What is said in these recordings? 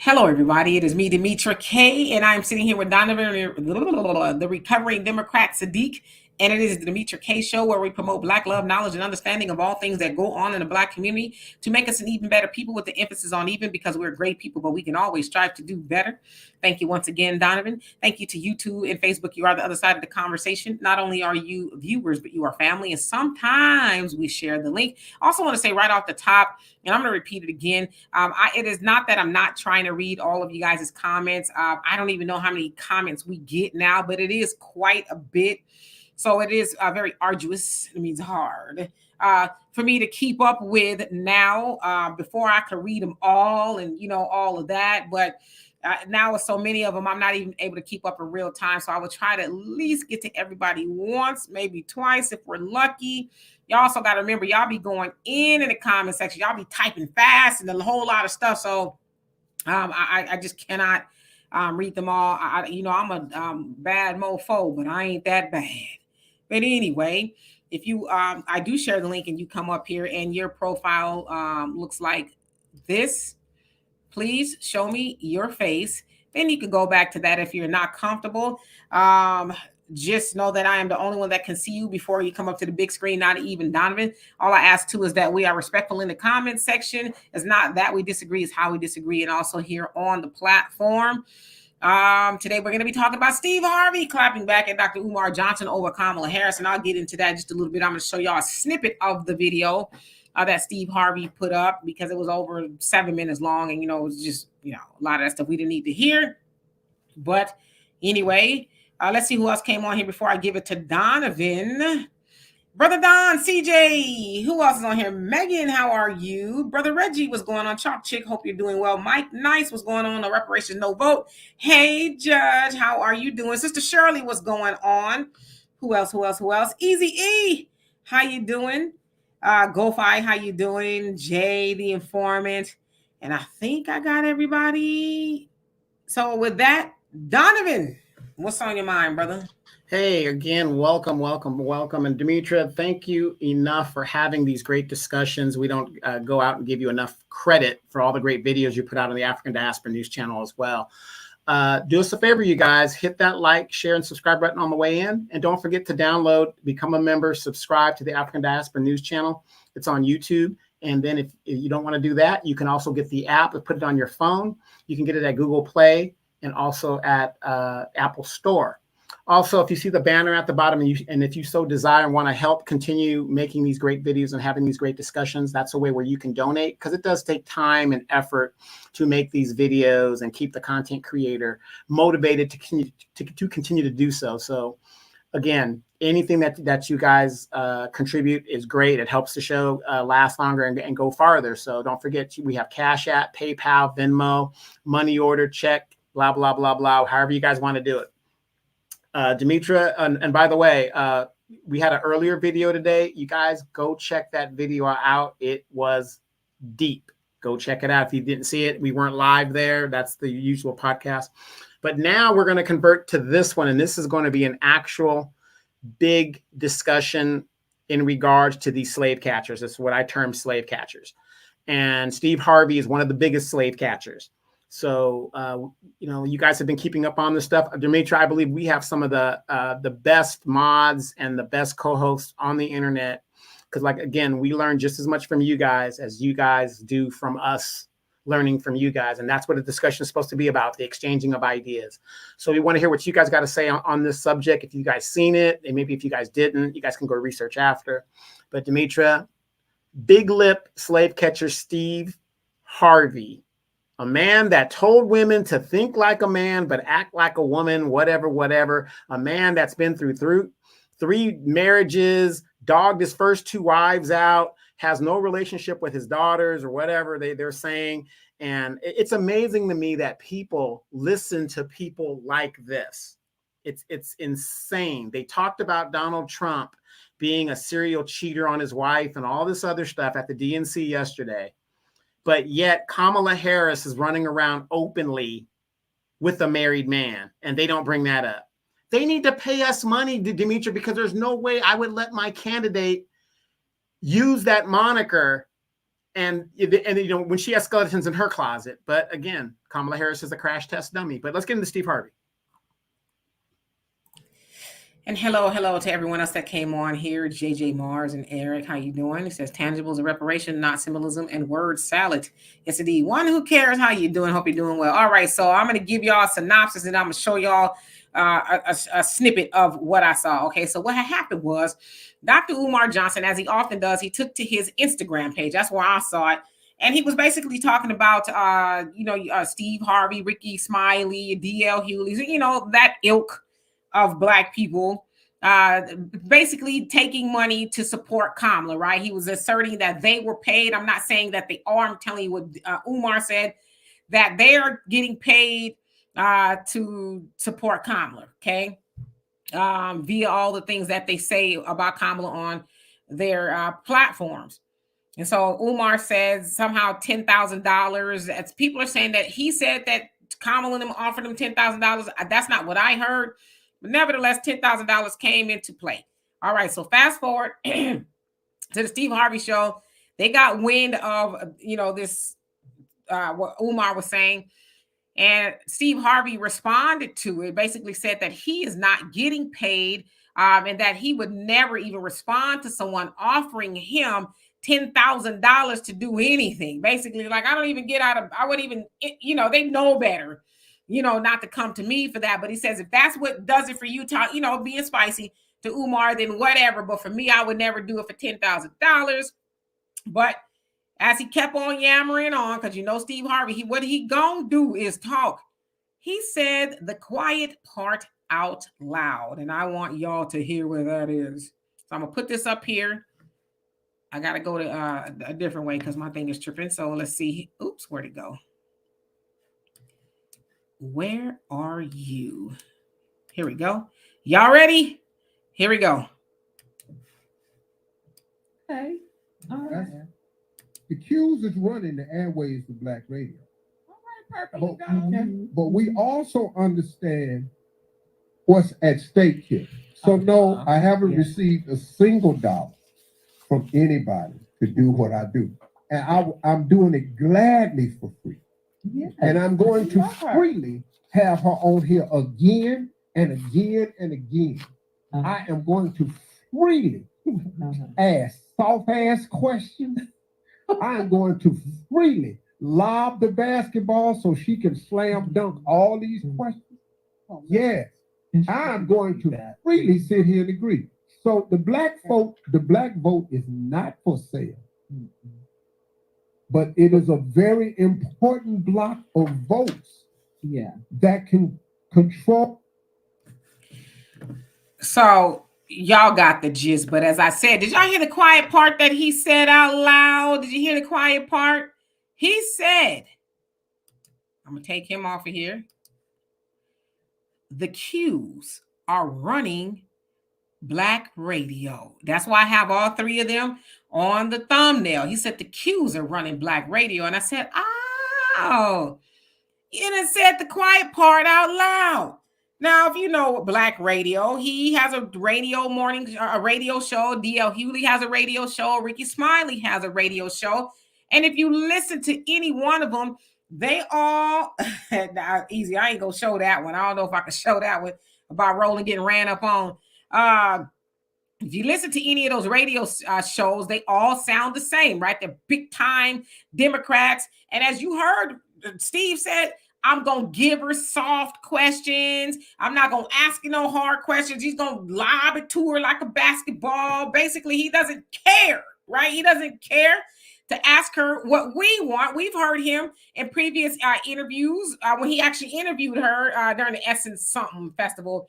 Hello, everybody. It is me, Demetra K, and I'm sitting here with Donovan, the recovering Democrat Sadiq. And it is the Demetra K Show, where we promote Black love, knowledge, and understanding of all things that go on in the Black community to make us an even better people, with the emphasis on even, because we're great people, but we can always strive to do better. Thank you once again, Donovan. Thank you to YouTube and Facebook. You are the other side of the conversation. Not only are you viewers, but you are family, and sometimes we share the link. Also want to say right off the top, and I'm going to repeat it again. It is not that I'm not trying to read all of you guys' comments. I don't even know how many comments we get now, but it is quite a bit. So it is very arduous. It means hard for me to keep up with now. Before I could read them all and, all of that. But now with so many of them, I'm not even able to keep up in real time. So I will try to at least get to everybody once, maybe twice if we're lucky. Y'all also got to remember, y'all be going in the comment section. Y'all be typing fast and a whole lot of stuff. So I just cannot read them all. I'm a bad mofo, but I ain't that bad. But anyway, if you, I do share the link and you come up here and your profile looks like this, please show me your face. Then you can go back to that if you're not comfortable. Just know that I am the only one that can see you before you come up to the big screen, not even Donovan. All I ask too is that we are respectful in the comment section. It's not that we disagree, it's how we disagree. And also here on the platform. Today we're going to be talking about Steve Harvey clapping back at Dr. Umar Johnson over Kamala Harris. And I'll get into that just a little bit. I'm going to show y'all a snippet of the video that Steve Harvey put up, because it was over 7 minutes long. And, it was just, a lot of that stuff we didn't need to hear. But anyway, let's see who else came on here before I give it to Donovan. Brother Don, CJ, who else is on here? Megan, how are you? Brother Reggie, what's going on? Chalk Chick, hope you're doing well. Mike Nice, what's going on? No reparations, no vote. Hey, Judge, how are you doing? Sister Shirley, what's going on? Who else? Easy E, how you doing? GoFi, how you doing? Jay, the informant. And I think I got everybody. So with that, Donovan, what's on your mind, brother? Hey, again, welcome. And Demetra, thank you enough for having these great discussions. We don't go out and give you enough credit for all the great videos you put out on the African Diaspora News channel as well. Do us a favor, you guys, hit that like, share, and subscribe button on the way in. And don't forget to download, become a member, subscribe to the African Diaspora News channel. It's on YouTube. And then if you don't want to do that, you can also get the app and put it on your phone. You can get it at Google Play and also at Apple Store. Also, if you see the banner at the bottom and if you so desire and want to help continue making these great videos and having these great discussions, that's a way where you can donate, because it does take time and effort to make these videos and keep the content creator motivated to continue to do so. So again, anything that you guys contribute is great. It helps the show last longer and go farther. So don't forget, we have Cash App, PayPal, Venmo, money order, check, blah, blah, blah, blah, however you guys want to do it. Demetra, and by the way, we had an earlier video today. You guys go check that video out. It was deep. Go check it out. If you didn't see it, we weren't live there. That's the usual podcast. But now we're going to convert to this one, and this is going to be an actual big discussion in regards to these slave catchers. This is what I term slave catchers. And Steve Harvey is one of the biggest slave catchers. So, you guys have been keeping up on this stuff. Demetra, I believe we have some of the best mods and the best co-hosts on the internet. Because, again, we learn just as much from you guys as you guys do from us learning from you guys. And that's what the discussion is supposed to be about, the exchanging of ideas. So we want to hear what you guys got to say on this subject. If you guys seen it, and maybe if you guys didn't, you guys can go research after. But Demetra, big lip slave catcher Steve Harvey, a man that told women to think like a man, but act like a woman, whatever. A man that's been through 3 marriages, dogged his first 2 wives out, has no relationship with his daughters or whatever they're saying. And it's amazing to me that people listen to people like this. It's insane. They talked about Donald Trump being a serial cheater on his wife and all this other stuff at the DNC yesterday. But yet Kamala Harris is running around openly with a married man, and they don't bring that up. They need to pay us money, Demetra, because there's no way I would let my candidate use that moniker And you know, when she has skeletons in her closet. But again, Kamala Harris is a crash test dummy. But let's get into Steve Harvey. And hello to everyone else that came on here. JJ Mars and Eric, how you doing? It says tangibles of reparation, not symbolism, and word salad. Yes, indeed. One who cares, how you doing? Hope you're doing well. All right, so I'm going to give y'all a synopsis, and I'm going to show y'all a snippet of what I saw. Okay, so what had happened was Dr. Umar Johnson, as he often does, he took to his Instagram page. That's where I saw it. And he was basically talking about, Steve Harvey, Ricky Smiley, D.L. Hughley, you know, that ilk of Black people, basically taking money to support Kamala, right? He was asserting that they were paid. I'm not saying that they are. I'm telling you what Umar said, that they are getting paid to support Kamala, okay? Via all the things that they say about Kamala on their platforms. And so Umar says somehow $10,000. As people are saying that he said that Kamala and them offered him $10,000. That's not what I heard. But nevertheless, $10,000 came into play. All right, so fast forward to the Steve Harvey show. They got wind of, this, what Umar was saying. And Steve Harvey responded to it, basically said that he is not getting paid and that he would never even respond to someone offering him $10,000 to do anything. Basically, like, I wouldn't even, they know better, not to come to me for that. But he says, if that's what does it for you, being spicy to Umar, then whatever. But for me, I would never do it for $10,000. But as he kept on yammering on, because Steve Harvey, what he gonna do is talk. He said the quiet part out loud. And I want y'all to hear where that is. So I'm gonna put this up here. I gotta go to a different way because my thing is tripping. So let's see. Oops, where'd it go? Where are you? Here we go. Y'all ready? Here we go. Okay. All right. The Q's is running the airways for Black radio. All right, perfect. But we also understand what's at stake here. So no, I haven't received a single dollar from anybody to do what I do. And I'm doing it gladly for free. Yes. And I'm going to freely have her on here again and again and again. I am going to freely ask soft-ass questions. I am going to freely lob the basketball so she can slam dunk all these questions. Yes, I'm going to freely sit here and agree. So the black vote is not for sale. But it is a very important block of votes that can control. So y'all got the gist, but as I said, did y'all hear the quiet part that he said out loud? Did you hear the quiet part? He said, I'm gonna take him off of here. The Q's are running Black radio. That's why I have all three of them on the thumbnail. He said the Q's are running Black radio. And I said, oh, you done said the quiet part out loud. Now, if you know Black radio, he has a radio show. D.L. Hughley has a radio show. Ricky Smiley has a radio show. And if you listen to any one of them, they all, easy, I ain't gonna show that one. I don't know if I can show that one about Roland getting ran up on. If you listen to any of those radio shows, they all sound the same, right? They're big time Democrats. And as you heard, Steve said, I'm going to give her soft questions. I'm not going to ask her no hard questions. He's going to lob it to her like a basketball. Basically, he doesn't care, right? He doesn't care to ask her what we want. We've heard him in previous interviews when he actually interviewed her during the Essence Something Festival.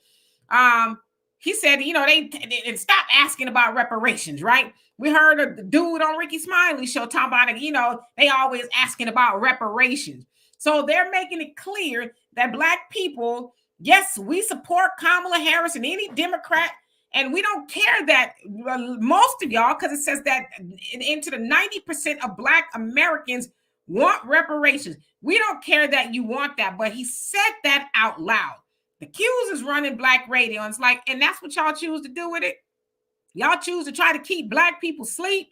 He said, they stop asking about reparations, right? We heard a dude on Ricky Smiley's show talking about it, they always asking about reparations. So they're making it clear that Black people, yes, we support Kamala Harris and any Democrat, and we don't care that most of y'all, because it says that into the 90% of Black Americans want reparations. We don't care that you want that, but he said that out loud. The Q's is running Black radio. And it's like, and that's what y'all choose to do with it. Y'all choose to try to keep Black people asleep.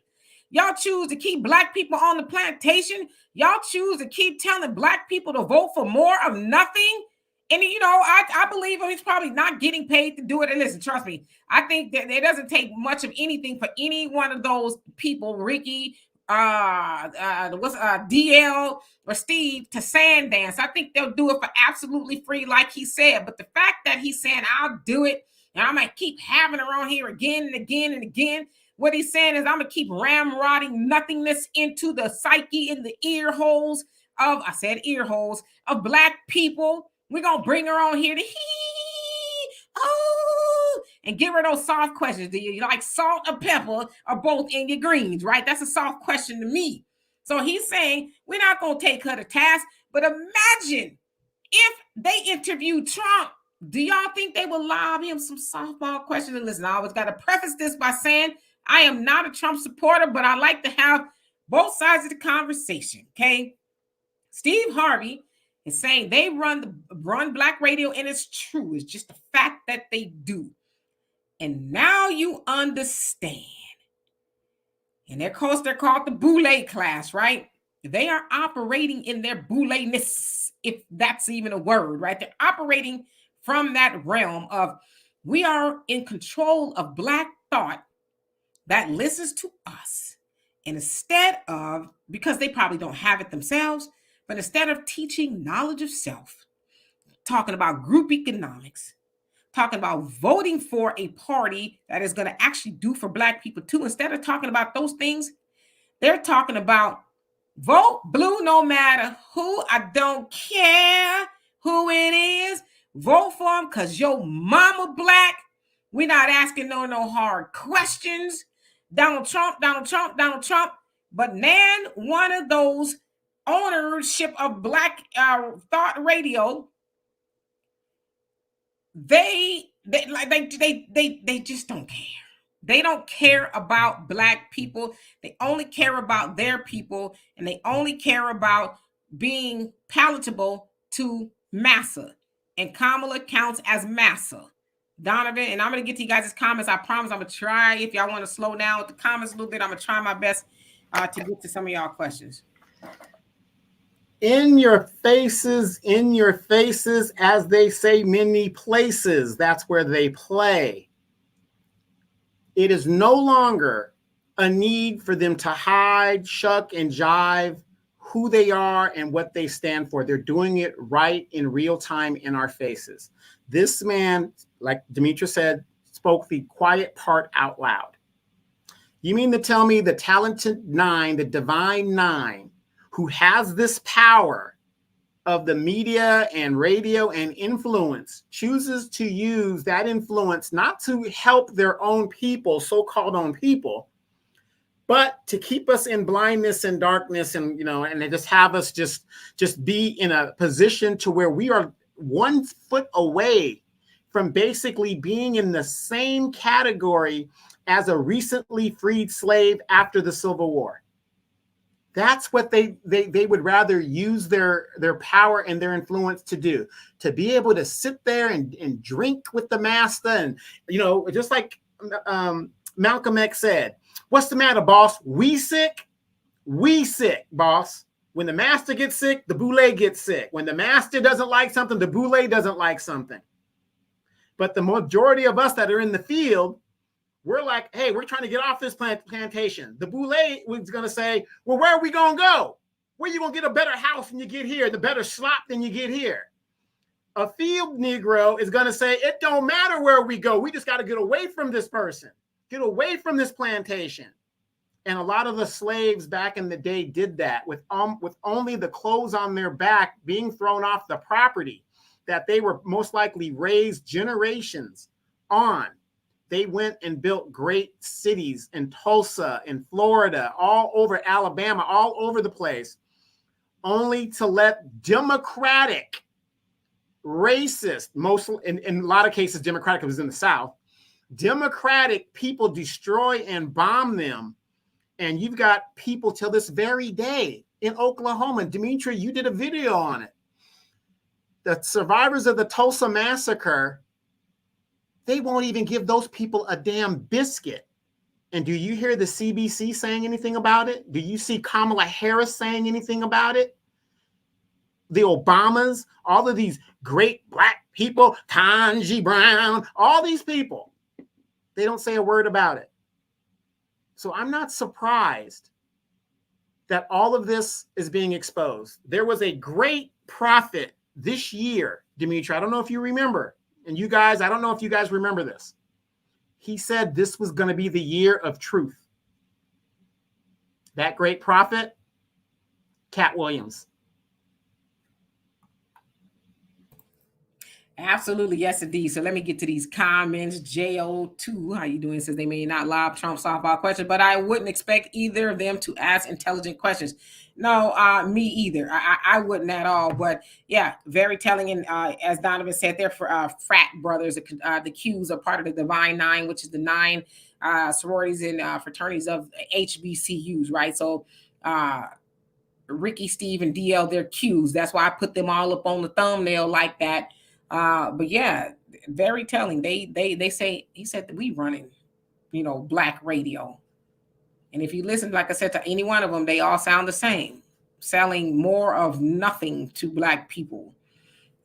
Y'all choose to keep black people on the plantation. Y'all choose to keep telling black people to vote for more of nothing. And, you know, I believe he's probably not getting paid to do it. And listen, trust me, I think that it doesn't take much of anything for any one of those people, Ricky, DL or Steve, to sand dance. I think they'll do it for absolutely free, like he said. But the fact that he's saying, I'll do it, and I'm going to keep having her on here again and again and again. What he's saying is, I'm going to keep ramrodding nothingness into the psyche, in the ear holes of, I said ear holes, of black people. We're going to bring her on here to and give her those soft questions. Do you like salt or pepper or both in your greens, right? That's a soft question to me. So he's saying, we're not going to take her to task, but imagine if they interviewed Trump. Do y'all think they will lob him some softball questions? And listen, I always got to preface this by saying I am not a Trump supporter, but I like to have both sides of the conversation, okay? Steve Harvey is saying they run black radio, and it's true. It's just the fact that they do. And now you understand. And of course, they're called the Boule class, right? They are operating in their Boule-ness, if that's even a word, right? They're operating from that realm of, we are in control of black thought that listens to us. And instead of, because they probably don't have it themselves, but instead of teaching knowledge of self, talking about group economics, talking about voting for a party that is going to actually do for black people too, instead of talking about those things, they're talking about vote blue no matter who. I don't care who it is. Vote for them because your mama black. We're not asking no hard questions. Donald Trump. But man, one of those ownership of Black Thought Radio, they just don't care. They don't care about black people. They only care about their people, and they only care about being palatable to massa. And Kamala counts as massa. Donovan, and I'm going to get to you guys' comments. I promise I'm going to try. If y'all want to slow down with the comments a little bit, I'm going to try my best to get to some of y'all questions. In your faces, as they say, many places. That's where they play. It is no longer a need for them to hide, shuck, and jive who they are and what they stand for. They're doing it right in real time in our faces. This man, like Demetra said, spoke the quiet part out loud. You mean to tell me the talented nine, the divine nine, who has this power of the media and radio and influence, chooses to use that influence not to help their own people, so-called own people, but to keep us in blindness and darkness, and and they just have us just be in a position to where we are 1 foot away from basically being in the same category as a recently freed slave after the Civil War. That's what they would rather use their power and their influence to do, to be able to sit there and drink with the master. And, just like Malcolm X said, what's the matter, boss? We sick, boss. When the master gets sick, the boule gets sick. When the master doesn't like something, the boule doesn't like something. But the majority of us that are in the field, we're like, hey, we're trying to get off this plantation. The boule was going to say, well, where are we going to go? Where are you going to get a better house when you get here, the better slop than you get here? A field Negro is going to say, it don't matter where we go. We just got to get away from this person, get away from this plantation. And a lot of the slaves back in the day did that with only the clothes on their back, being thrown off the property that they were most likely raised generations on. They went and built great cities in Tulsa, in Florida, all over Alabama, all over the place, only to let democratic, racist, in a lot of cases, democratic was in the South, democratic people destroy and bomb them. And you've got people till this very day in Oklahoma. Demetra, you did a video on it. The survivors of the Tulsa massacre, they won't even give those people a damn biscuit. And do you hear the CBC saying anything about it? Do you see Kamala Harris saying anything about it? The Obamas, all of these great black people, Ketanji Brown, all these people, they don't say a word about it. So I'm not surprised that all of this is being exposed. There was a great prophet this year, Dimitri. I don't know if you remember. And you guys, I don't know if you guys remember this. He said this was going to be the year of truth. That great prophet, Cat Williams. Absolutely, yes, indeed. So let me get to these comments. Jo2, how you doing? Says they may not lob Trump softball questions, but I wouldn't expect either of them to ask intelligent questions. No, me either. I wouldn't at all. But yeah, very telling. And as Donovan said, they're for frat brothers. The Qs are part of the Divine Nine, which is the 9 sororities and fraternities of HBCUs, right? So Ricky, Steve, and DL, they're Qs. That's why I put them all up on the thumbnail like that. But yeah, very telling. They say, he said that we running, black radio. And if you listen, like I said, to any one of them, they all sound the same, selling more of nothing to black people.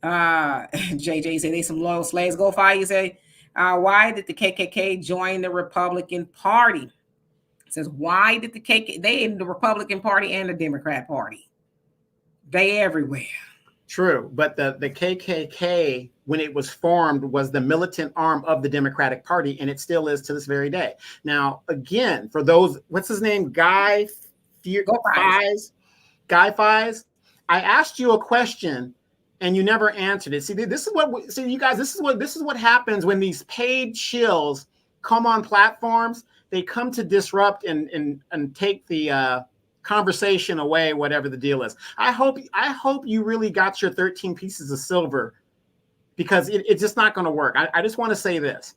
JJ said they some loyal slaves. Go fire. You say, why did the KKK join the Republican Party? It says, why did the KKK, they in the Republican Party and the Democrat Party. They everywhere. True, but the KKK, when it was formed, was the militant arm of the Democratic Party, and it still is to this very day. Now, again, for those, what's his name? Guy Fies. I asked you a question, and you never answered it. See, this is what. See, you guys, this is what happens when these paid shills come on platforms. They come to disrupt and take the conversation away, whatever the deal is. I hope you really got your 13 pieces of silver, because it's just not going to work. I just want to say this.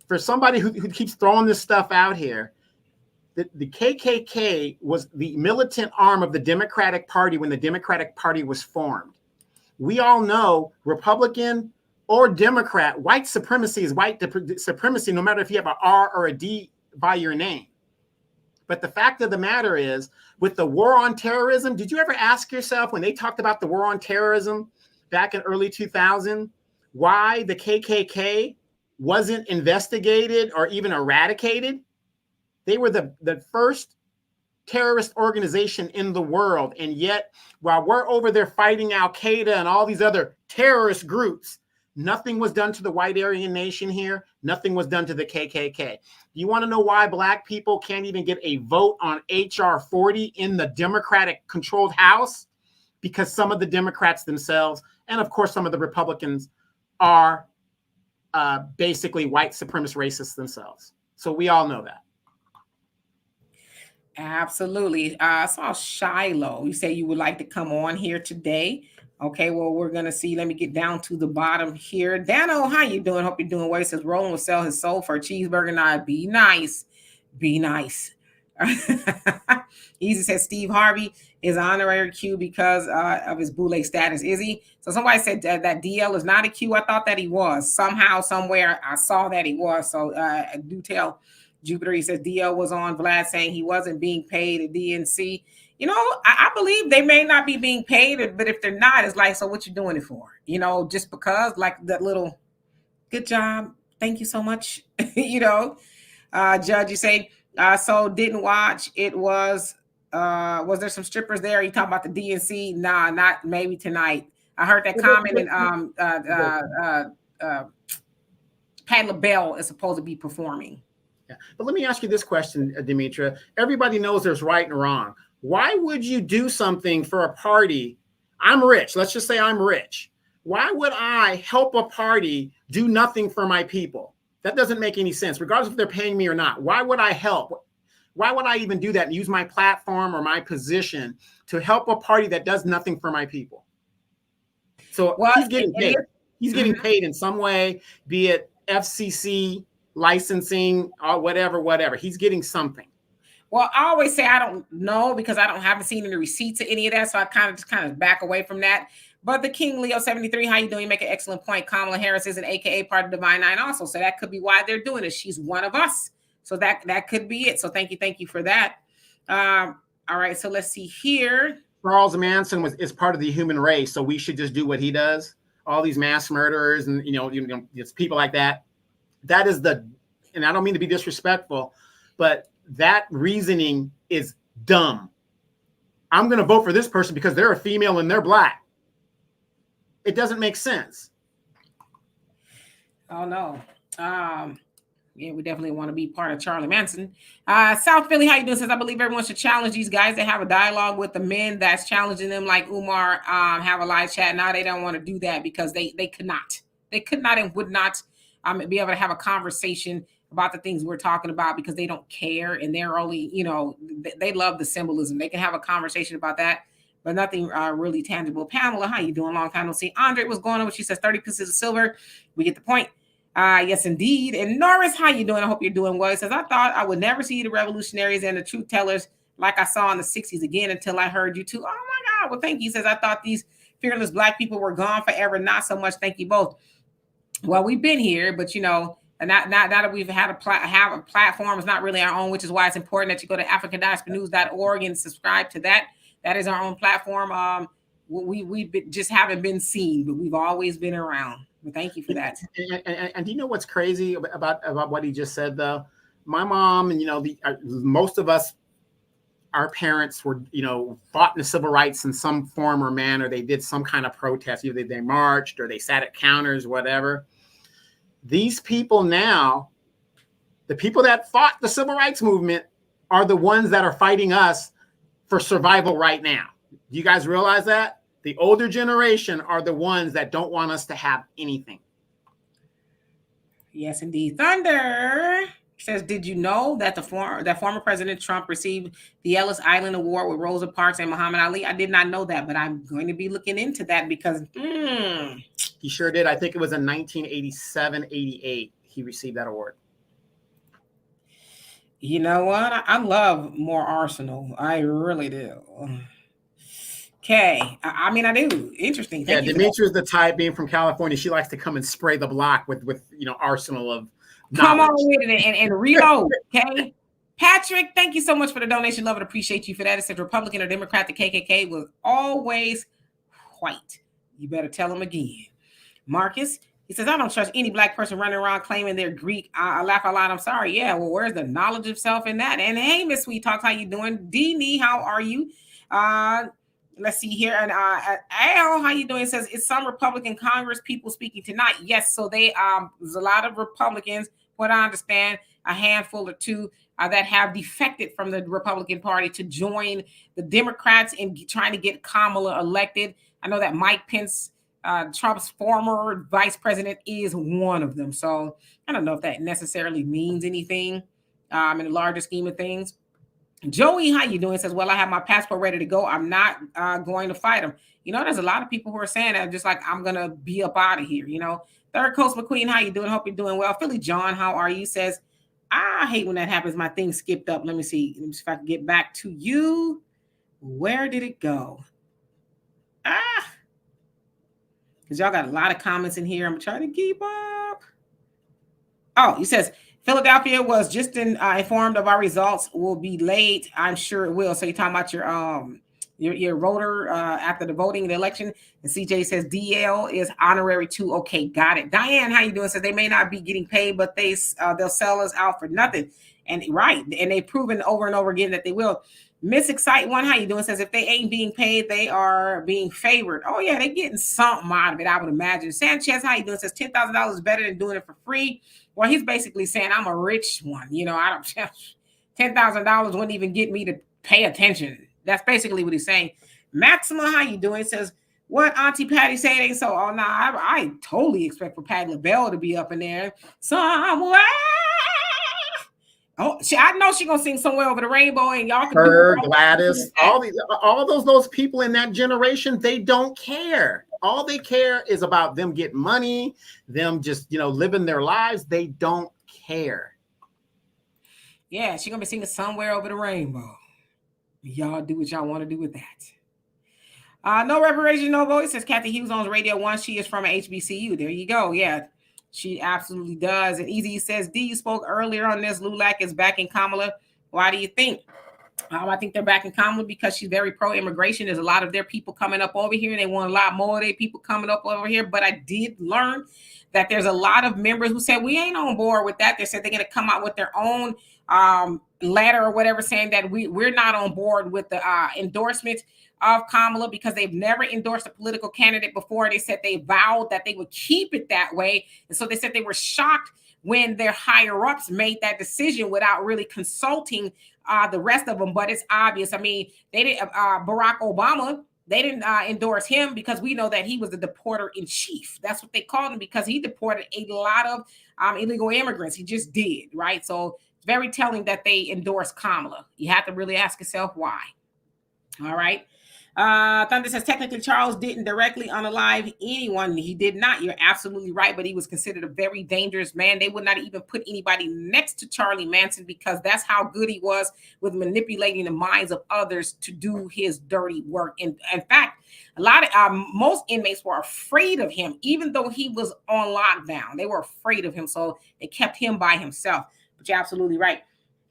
For somebody who keeps throwing this stuff out here, the KKK was the militant arm of the Democratic Party when the Democratic Party was formed. We all know, Republican or Democrat, white supremacy is white supremacy, no matter if you have an R or a D by your name. But the fact of the matter is, with the war on terrorism, did you ever ask yourself, when they talked about the war on terrorism back in early 2000, why the KKK wasn't investigated or even eradicated? They were the first terrorist organization in the world. And yet, while we're over there fighting Al-Qaeda and all these other terrorist groups, nothing was done to the white Aryan nation here. Nothing was done to the KKK. You want to know why black people can't even get a vote on HR 40 in the Democratic-controlled House? Because some of the Democrats themselves, and of course some of the Republicans, are basically white supremacist racists themselves. So we all know that. Absolutely. I saw Shiloh. You say you would like to come on here today. Okay, well, we're going to see. Let me get down to the bottom here. Dano, how you doing? Hope you're doing well. He says, Roland will sell his soul for a cheeseburger. Now, be nice. Be nice. Easy says Steve Harvey is an honorary Q because of his boule status. Is he? So somebody said that DL is not a Q. I thought that he was. Somehow, somewhere, I saw that he was. So do tell Jupiter. He says DL was on Vlad saying he wasn't being paid at DNC. I believe they may not be being paid, but if they're not, it's like, so what you doing it for? Just because, like that little good job, thank you so much. Judge, you say, so didn't watch. It was there some strippers there? You talking about the DNC? Nah, not maybe tonight. I heard that comment, and Pat LaBelle is supposed to be performing. Yeah. But let me ask you this question, Dimitra. Everybody knows there's right and wrong. Why would you do something for a party? I'm rich. Let's just say I'm rich. Why would I help a party do nothing for my people? That doesn't make any sense, regardless if they're paying me or not. Why would I help? Why would I even do that and use my platform or my position to help a party that does nothing for my people? So he's getting paid. He's getting paid in some way, be it FCC, licensing, or whatever. He's getting something. Well, I always say I don't know because I haven't seen any receipts of any of that, so I kind of back away from that. But the King Leo 73, how you doing? You make an excellent point. Kamala Harris is an AKA part of Divine Nine also, so that could be why they're doing it. She's one of us. So that could be it. So thank you for that. All right, so let's see here. Charles Manson is part of the human race, so we should just do what he does. All these mass murderers and it's people like that. That is and I don't mean to be disrespectful, but that reasoning is dumb. I'm going to vote for this person because they're a female and they're black. It doesn't make sense. Oh no. Yeah, we definitely want to be part of Charlie Manson. South Philly, how you doing? Says, I believe everyone should challenge these guys. They have a dialogue with the men that's challenging them, like Umar, have a live chat. Now they don't want to do that because they could not. They could not and would not be able to have a conversation about the things we're talking about because they don't care. And they're only, they love the symbolism. They can have a conversation about that, but nothing really tangible. Pamela, how you doing? Long time no see. Andre, what's going on? She says 30 pieces of silver. We get the point. Yes, indeed. And Norris, how you doing? I hope you're doing well. He says, I thought I would never see the revolutionaries and the truth tellers like I saw in the 60s again until I heard you too. Oh my God. Well, thank you. He says, I thought these fearless black people were gone forever. Not so much. Thank you both. Well, we've been here, but now that we've had a platform, it's not really our own, which is why it's important that you go to africandiasporanews.org and subscribe to that. That is our own platform. We just haven't been seen, but we've always been around. Well, thank you for that. And do you know what's crazy about what he just said, though? My mom and, most of us, our parents were, fought in the civil rights in some form or manner. They did some kind of protest. Either they marched or they sat at counters, whatever. These people now, the people that fought the civil rights movement are the ones that are fighting us for survival right now. Do you guys realize that? The older generation are the ones that don't want us to have anything. Yes, indeed. Thunder says, did you know that former President Trump received the Ellis Island Award with Rosa Parks and Muhammad Ali? I did not know that, but I'm going to be looking into that because he sure did. I think it was in 1987, 88. He received that award. You know what? I love more Arsenal. I really do. Okay. I mean, I do. Interesting. Thank Demetria's the type, being from California, she likes to come and spray the block with arsenal of knowledge. Come on with it and reload, okay? Patrick, thank you so much for the donation. Love and appreciate you for that. It says Republican or Democrat, the KKK was always white. You better tell them again. Marcus, he says, I don't trust any black person running around claiming they're Greek. I laugh a lot. I'm sorry. Yeah, well, where's the knowledge of self in that? And hey, Miss Sweet Talks, how you doing? Dee, how are you? Let's see here. And Al, how you doing? It says, it's some Republican Congress people speaking tonight. Yes, so there's a lot of Republicans, what I understand, a handful or two that have defected from the Republican Party to join the Democrats in trying to get Kamala elected. I know that Mike Pence, Trump's former vice president, is one of them. So I don't know if that necessarily means anything in the larger scheme of things. Joey, how you doing? Says, well, I have my passport ready to go. I'm not going to fight him. There's a lot of people who are saying that, just like, I'm going to be up out of here. Third Coast McQueen, how you doing? Hope you're doing well. Philly John, how are you? Says, I hate when that happens. My thing skipped up. Let me see if I can get back to you. Where did it go? Because y'all got a lot of comments in here. I'm trying to keep up. Oh, he says, Philadelphia was just informed of our results. Will be late. I'm sure it will. So you're talking about your voter after the voting, the election. And CJ says DL is honorary too. Okay, got it. Diane, how you doing? Says they may not be getting paid, but they'll sell us out for nothing. And right, and they've proven over and over again that they will. Miss Excite One, how you doing? Says if they ain't being paid, they are being favored. Oh yeah, they're getting something out of it, I would imagine. Sanchez, how you doing? Says $10,000 is better than doing it for free. Well, he's basically saying I'm a rich one. I don't $10,000 wouldn't even get me to pay attention. That's basically what he's saying. Maxima, how you doing? Says, what Auntie Patty said ain't so. Oh, no, I totally expect for Patty LaBelle to be up in there somewhere. Oh, I know she's gonna sing Somewhere Over the Rainbow, and y'all can her, Gladys, all those people in that generation, they don't care. All they care is about them getting money, them just living their lives. They don't care. Yeah, she's gonna be singing Somewhere Over the Rainbow. Y'all do what y'all want to do with that. No reparation, no voice, says Kathy Hughes on Radio 1. She is from a HBCU. There you go. Yeah. She absolutely does. And Easy says, D, you spoke earlier on this. Lulak is backing Kamala. Why do you think? I think they're backing Kamala because she's very pro-immigration. There's a lot of their people coming up over here, and they want a lot more of their people coming up over here. But I did learn that there's a lot of members who said we ain't on board with that. They said they're going to come out with their own letter or whatever saying that we're not on board with the endorsement of Kamala because they've never endorsed a political candidate before. They said they vowed that they would keep it that way. And so they said they were shocked when their higher ups made that decision without really consulting the rest of them. But it's obvious. I mean, they didn't Barack Obama, they didn't endorse him because we know that he was the deporter in chief. That's what they called him because he deported a lot of illegal immigrants. He just did, right? So it's very telling that they endorsed Kamala. You have to really ask yourself why. All right. Thunder says technically Charles didn't directly unalive anyone. He did not. You're absolutely right, but he was considered a very dangerous man. They would not even put anybody next to Charlie Manson because that's how good he was with manipulating the minds of others to do his dirty work. And in fact, a lot of most inmates were afraid of him, even though he was on lockdown. They were afraid of him, so they kept him by himself. But you're absolutely right.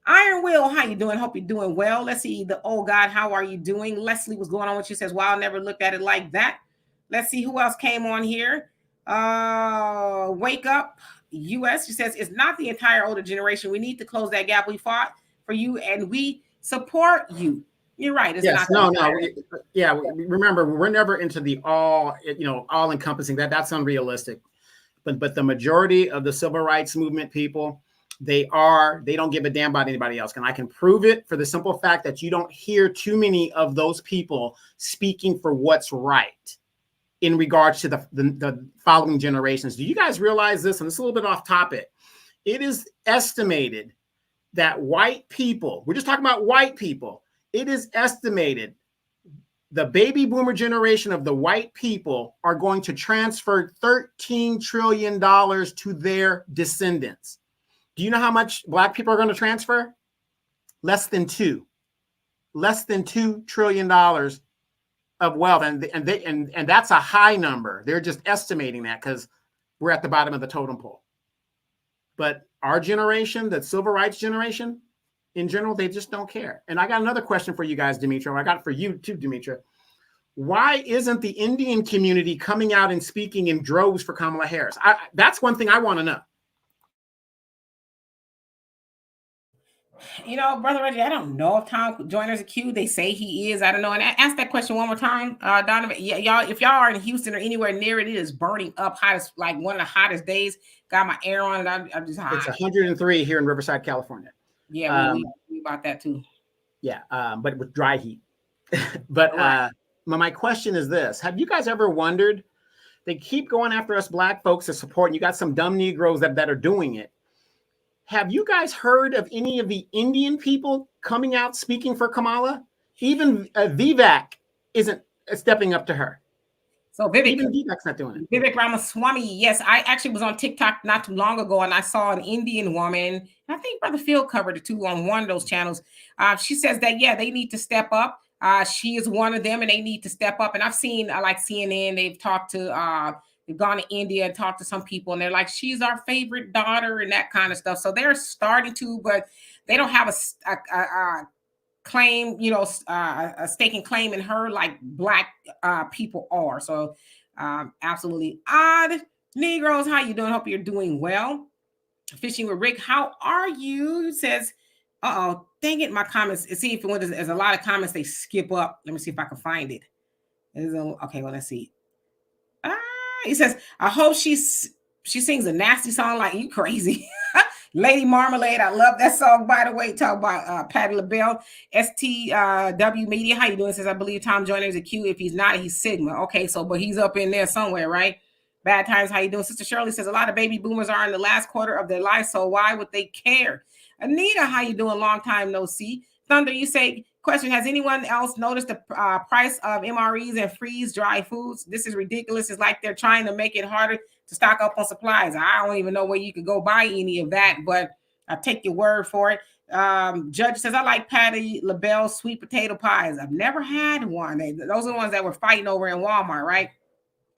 Iron Will, how you doing? Hope you're doing well. Let's see. Oh God, how are you doing? Leslie, what's going on with you? Says, wow, I never looked at it like that. Let's see who else came on here. Wake Up US. She says, it's not the entire older generation. We need to close that gap. We fought for you and we support you. You're right. It's yes, not remember, we're never into the all encompassing. That's unrealistic. But the majority of the civil rights movement people, they don't give a damn about anybody else. And I can prove it for the simple fact that you don't hear too many of those people speaking for what's right in regards to the following generations. Do you guys realize this? And it's a little bit off topic. It is estimated that white people, we're just talking about white people, it is estimated the baby boomer generation of the white people are going to transfer $13 trillion to their descendants. Do you know how much black people are going to transfer? Less than $2 trillion of wealth. And that's a high number. They're just estimating that because we're at the bottom of the totem pole. But our generation, the civil rights generation in general, they just don't care. And I got another question for you guys, Demetra. I got it for you too, Demetra. Why isn't the Indian community coming out and speaking in droves for Kamala Harris? That's one thing I want to know. You know, Brother Reggie, I don't know if Tom Joyner's a Q. They say he is. I don't know. And ask that question one more time, Donovan. Yeah, y'all, if y'all are in Houston or anywhere near it, it is burning up hot. It's like one of the hottest days. Got my air on it. I'm just hot. It's 103 here in Riverside, California. Yeah, we about that too. Yeah, but with dry heat. But my question is this. Have you guys ever wondered, they keep going after us black folks to support, and you got some dumb Negroes that are doing it. Have you guys heard of any of the Indian people coming out speaking for Kamala? Even Vivek isn't stepping up to her. So even Vivek's not doing it. Vivek Ramaswamy, yes, I actually was on TikTok not too long ago, and I saw an Indian woman, and I think Brother Phil covered it too on one of those channels. She says that, yeah, they need to step up. She is one of them, and they need to step up. And I've seen, like CNN, they've talked to they've gone to India and talked to some people, and they're like, she's our favorite daughter and that kind of stuff. So they're starting to, but they don't have a claim, a staking claim in her like black people are. So absolutely. Odd Negroes, how you doing? Hope you're doing well. Fishing with Rick, how are you? It says, dang it, my comments. See if there's a lot of comments they skip up. Let me see if I can find it. Okay, well, let's see. He says, I hope she sings a nasty song like you crazy. Lady Marmalade, I love that song, by the way. Talk about Patti LaBelle. STW Media, how you doing? Says, I believe Tom Joyner is a Q. If he's not, he's Sigma. Okay, but he's up in there somewhere, right? Bad Times, how you doing? Sister Shirley says, a lot of baby boomers are in the last quarter of their life, so why would they care? Anita, how you doing? Long time no see. Thunder, you say, question, has anyone else noticed the price of MREs and freeze-dry foods? This is ridiculous. It's like they're trying to make it harder to stock up on supplies. I don't even know where you could go buy any of that, but I take your word for it. Judge says, I like Patti LaBelle's sweet potato pies. I've never had one. Those are the ones that were fighting over in Walmart, right?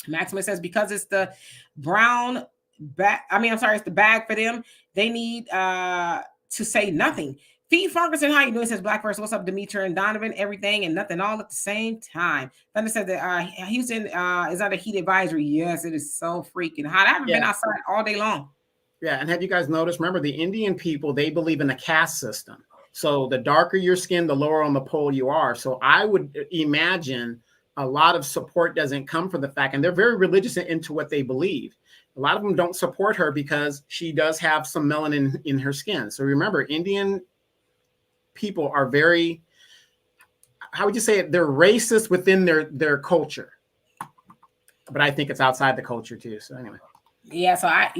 Maximus says, because it's the brown bag. I mean, I'm sorry, it's the bag for them. They need to say nothing. Pete Funkerson, how you doing? Says Black First. What's up, Demetra and Donovan? Everything and nothing all at the same time. Thunder said that Houston is under heat advisory. Yes, it is so freaking hot. I haven't been outside all day long. Yeah, and have you guys noticed? Remember, the Indian people, they believe in the caste system. So the darker your skin, the lower on the pole you are. So I would imagine a lot of support doesn't come from the fact, and they're very religious into what they believe. A lot of them don't support her because she does have some melanin in her skin. So remember, Indian people are very, how would you say it? They're racist within their culture. But I think it's outside the culture too. So anyway. Yeah, so I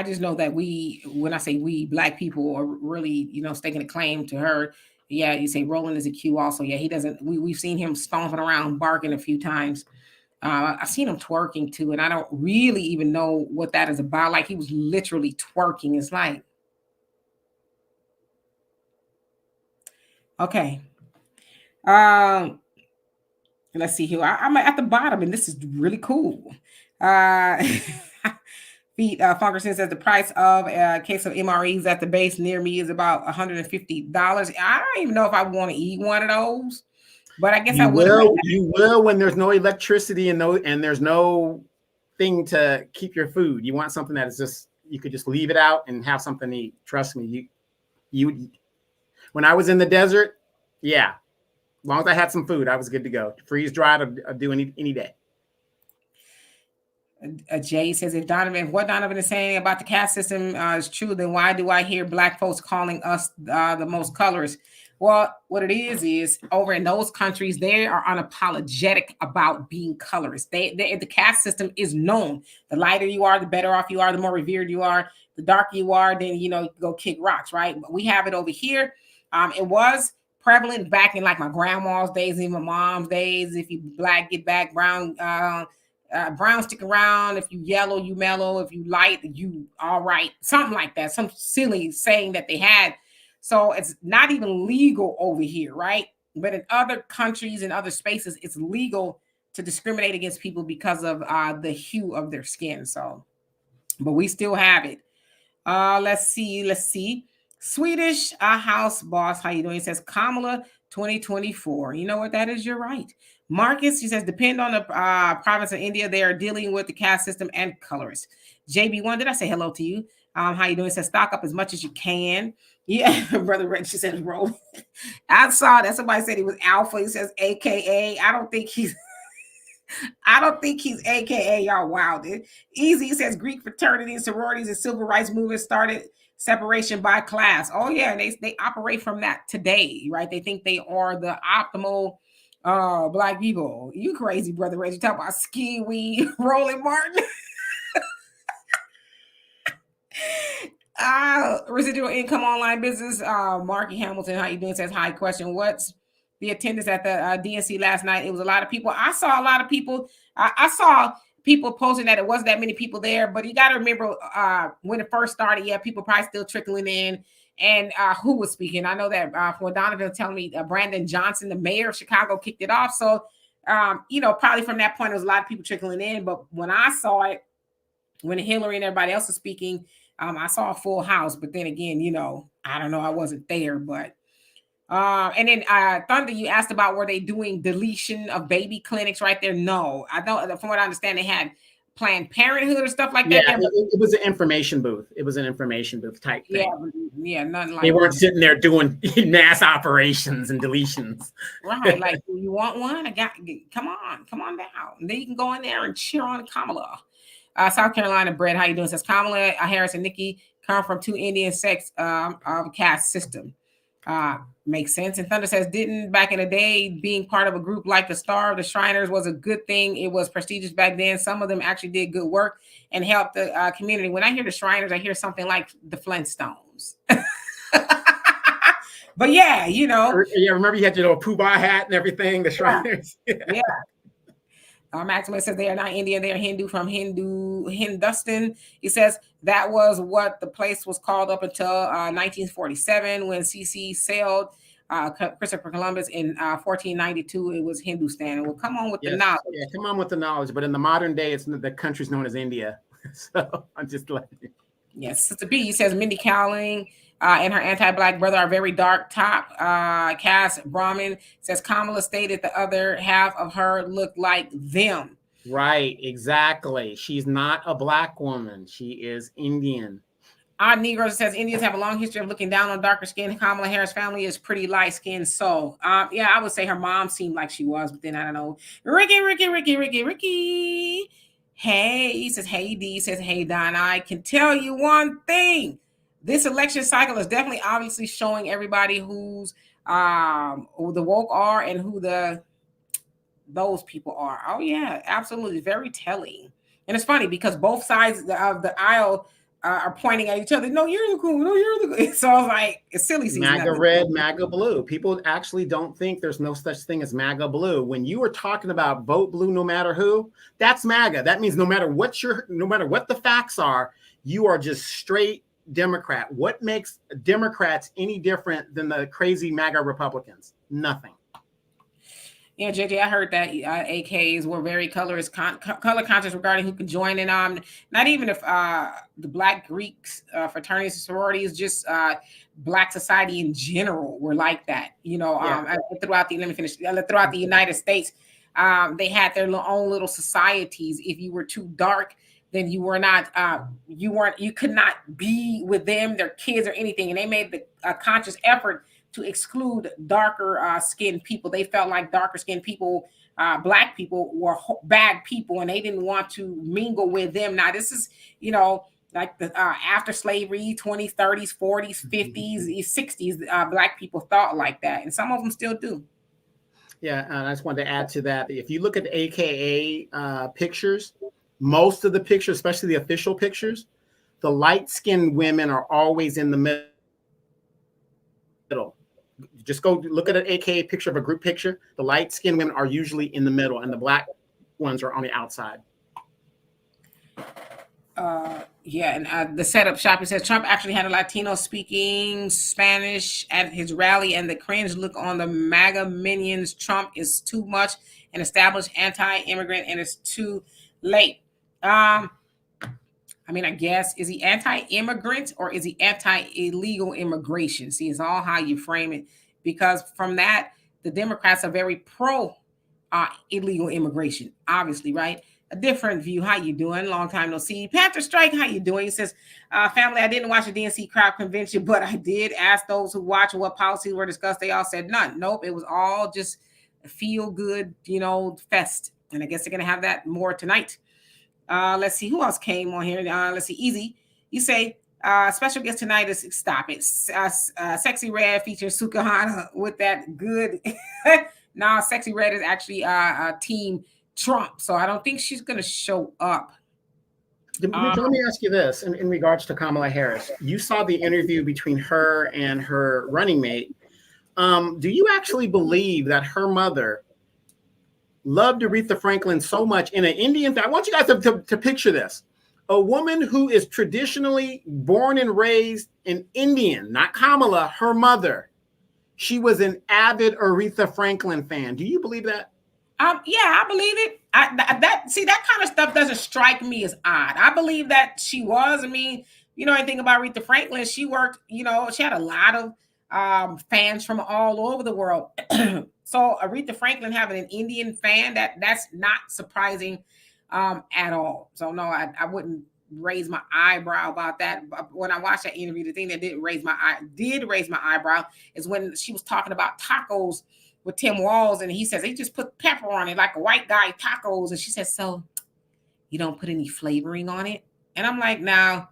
just know that when I say we, Black people are really, staking a claim to her. Yeah, you say Roland is a Q also. Yeah, he doesn't, we've seen him stomping around, barking a few times. I've seen him twerking too, and I don't really even know what that is about. Like, he was literally twerking. It's like, okay. Let's see here. I'm at the bottom, and this is really cool. Funkerson says the price of a case of MREs at the base near me is about $150. I don't even know if I want to eat one of those, but I guess I will. You will when there's no electricity and there's no thing to keep your food. You want something that is just, you could just leave it out and have something to eat. Trust me, you. When I was in the desert, yeah, as long as I had some food, I was good to go. Freeze dried, I'd do any day. Jay says, if what Donovan is saying about the caste system is true, then why do I hear Black folks calling us the most colorist? Well, what it is over in those countries, they are unapologetic about being colorist. The caste system is known. The lighter you are, the better off you are, the more revered you are. The darker you are, then, you go kick rocks, right? But we have it over here. It was prevalent back in like my grandma's days, even my mom's days. If you Black, get back. Brown, brown stick around. If you yellow, you mellow. If you light, you all right. Something like that. Some silly saying that they had. So it's not even legal over here, right? But in other countries and other spaces, it's legal to discriminate against people because of the hue of their skin. So, but we still have it. Let's see. Swedish house boss, how you doing? He says Kamala 2024. You know what that is? You're right. Marcus, he says, depend on the province of India. They are dealing with the caste system and colors. JB1, did I say hello to you? How you doing? He says, stock up as much as you can. Yeah, Brother Rich, she says, roll. I saw that somebody said he was alpha. He says, AKA. I don't think he's AKA. Y'all wild. Easy says Greek fraternity and sororities and civil rights movement started separation by class. Oh yeah, and they operate from that today, right? They think they are the optimal Black people. You crazy, Brother Reggie. Talk about ski weed, Roland Martin. Residual income online business. Marky Hamilton, how you doing? Says, hi, question. What's the attendance at the DNC last night? It was a lot of people. I saw a lot of people. I saw people posting that it wasn't that many people there, but you got to remember when it first started, yeah, people probably still trickling in. And who was speaking? I know that for Donovan telling me Brandon Johnson, the mayor of Chicago, kicked it off. So, probably from that point, there was a lot of people trickling in. But when I saw it, when Hillary and everybody else was speaking, I saw a full house. But then again, I don't know. I wasn't there, but and then Thunder, you asked about were they doing deletion of baby clinics right there? No, I don't. From what I understand, they had Planned Parenthood or stuff like that. Yeah, it was an information booth. It was an information booth type thing. Yeah, nothing like they weren't sitting there doing mass operations and deletions. Right, like you want one? Come on down. And then you can go in there and cheer on Kamala. South Carolina bred, how you doing? Says Kamala Harris and Nikki come from two Indian sects of caste system. Makes sense. And Thunder says, didn't back in the day being part of a group like the Star of the Shriners was a good thing. It was prestigious back then. Some of them actually did good work and helped the community. When I hear the Shriners, I hear something like the Flintstones. But yeah, Yeah, remember you had your little Pooh-Bah hat and everything, the Shriners. Yeah. Maximus says they are not Indian, they are Hindu from Hindustan. He says that was what the place was called up until 1947 when CC sailed Christopher Columbus in 1492. It was Hindustan. Well, come on with the knowledge. Yeah, come on with the knowledge. But in the modern day, the country's known as India. So I'm just letting you. Yes, Sister B says Mindy Kaling and her anti-black brother are very dark top. Caste Brahmin says Kamala stated the other half of her looked like them. Right, exactly. She's not a black woman. She is Indian. Odd Negro says Indians have a long history of looking down on darker skin. Kamala Harris' family is pretty light skinned. So, yeah, I would say her mom seemed like she was, but then I don't know. Ricky. Hey, he says, hey, D. He says, hey, Don. I can tell you one thing. This election cycle is definitely obviously showing everybody who's who the woke are and who those people are. Oh, yeah, absolutely. Very telling. And it's funny because both sides of the aisle are pointing at each other. No, you're the cool. No, you're the cool. So I was like, it's silly season. MAGA red, MAGA blue. People actually don't think there's no such thing as MAGA blue. When you were talking about vote blue no matter who, that's MAGA. That means no matter what the facts are, you are just straight Democrat. What makes Democrats any different than the crazy MAGA Republicans? Nothing. Yeah, JJ, I heard that AKs were very color conscious regarding who could join in. Not even if the Black Greeks fraternities and sororities, just Black society in general were like that. You know, throughout the United States, they had their own little societies. If you were too dark, then you were not, you could not be with them, their kids, or anything. And they made the conscious effort to exclude darker skinned people. They felt like darker skinned people, Black people, were bad people, and they didn't want to mingle with them. Now, this is, you know, like the after slavery, 20s, 30s, 40s, 50s, 60s, Black people thought like that, and some of them still do. Yeah, and I just wanted to add to that. If you look at the AKA pictures, most of the pictures, especially the official pictures, the light-skinned women are always in the middle. Just go look at an AKA picture of a group picture. The light-skinned women are usually in the middle, and the Black ones are on the outside. Yeah, and the setup shop, it says Trump actually had a Latino speaking Spanish at his rally, and the cringe look on the MAGA minions. Trump is too much an established anti-immigrant, and it's too late. I mean, I guess, is he anti-immigrant or is he anti-illegal immigration? See, it's all how you frame it, because from that, the Democrats are very pro illegal immigration, obviously, right? A different view. How you doing? Long time no see. Panther Strike, how you doing? He says, family, I didn't watch the DNC crowd convention, but I did ask those who watched what policies were discussed. They all said none. Nope, it was all just a feel-good, you know, fest. And I guess they're going to have that more tonight. Let's see who else came on here. Let's see. Easy. You say special guest tonight is Stop It. Sexy Red features Sukahana with that good. Nah, Sexy Red is actually Team Trump, so I don't think she's going to show up. Let me ask you this in regards to Kamala Harris. You saw the interview between her and her running mate. Do you actually believe that her mother loved Aretha Franklin so much in an Indian? I want you guys to picture this. A woman who is traditionally born and raised an Indian, not Kamala, her mother. She was an avid Aretha Franklin fan. Do you believe that? Yeah, I believe it. That kind of stuff doesn't strike me as odd. I believe that she was. I mean, you know anything about Aretha Franklin? She worked, you know, she had a lot of fans from all over the world. So Aretha Franklin having an Indian fan, that's not surprising at all. So no, I wouldn't raise my eyebrow about that. But when I watched that interview, the thing that did raise my eyebrow is when she was talking about tacos with Tim Walz, and he says they just put pepper on it like a white guy tacos, and she says, so you don't put any flavoring on it? And I'm like, now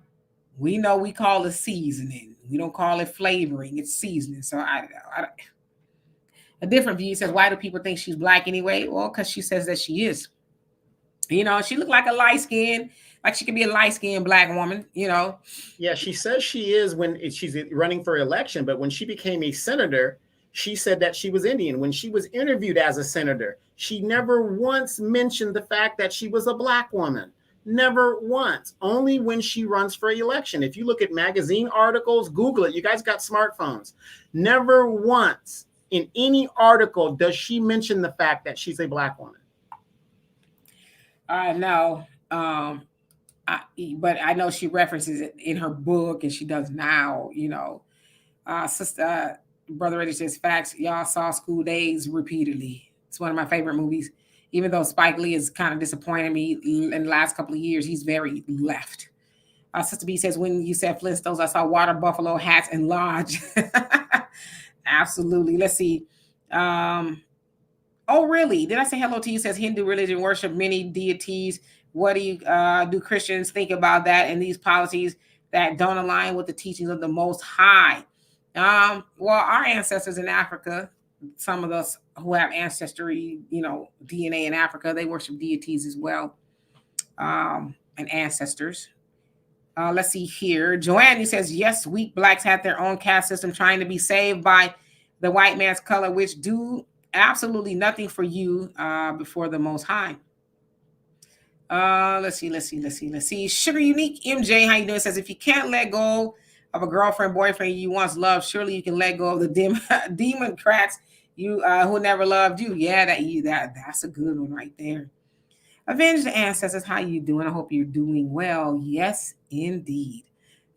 we know we call it seasoning, we don't call it flavoring, it's seasoning. So I a different view says, why do people think she's Black anyway? Well, because she says that she is. You know, she looked like a light skin, like she could be a light skinned Black woman, you know. Yeah, she says she is when she's running for election, but when she became a senator, she said that she was Indian. When she was interviewed as a senator, she never once mentioned the fact that she was a Black woman. Never once. Only when she runs for election. If you look at magazine articles, Google it. You guys got smartphones. Never once in any article does she mention the fact that she's a Black woman. No. But I know she references it in her book, and she does now. Sister Brother Eddie says facts. Y'all saw School Days repeatedly. It's one of my favorite movies. Even though Spike Lee has kind of disappointed me in the last couple of years, he's very left. Sister B says, when you said Flintstones, I saw water buffalo hats and lodge. Absolutely. Let's see. Oh, really? Did I say hello to you? Says Hindu religion worship many deities. What do Christians think about that and these policies that don't align with the teachings of the Most High? Well, our ancestors in Africa, some of us who have ancestry, DNA in Africa, they worship deities as well, and ancestors. Let's see here. Joanne says, yes, weak blacks had their own caste system trying to be saved by the white man's color, which do absolutely nothing for you before the Most High. Let's see. Sugar Unique MJ, how you doing? Says, if you can't let go of a girlfriend, boyfriend you once loved, surely you can let go of the demon cracks who never loved you. Yeah, that's a good one right there. Avenge the ancestors, how you doing? I hope you're doing well. Yes, indeed.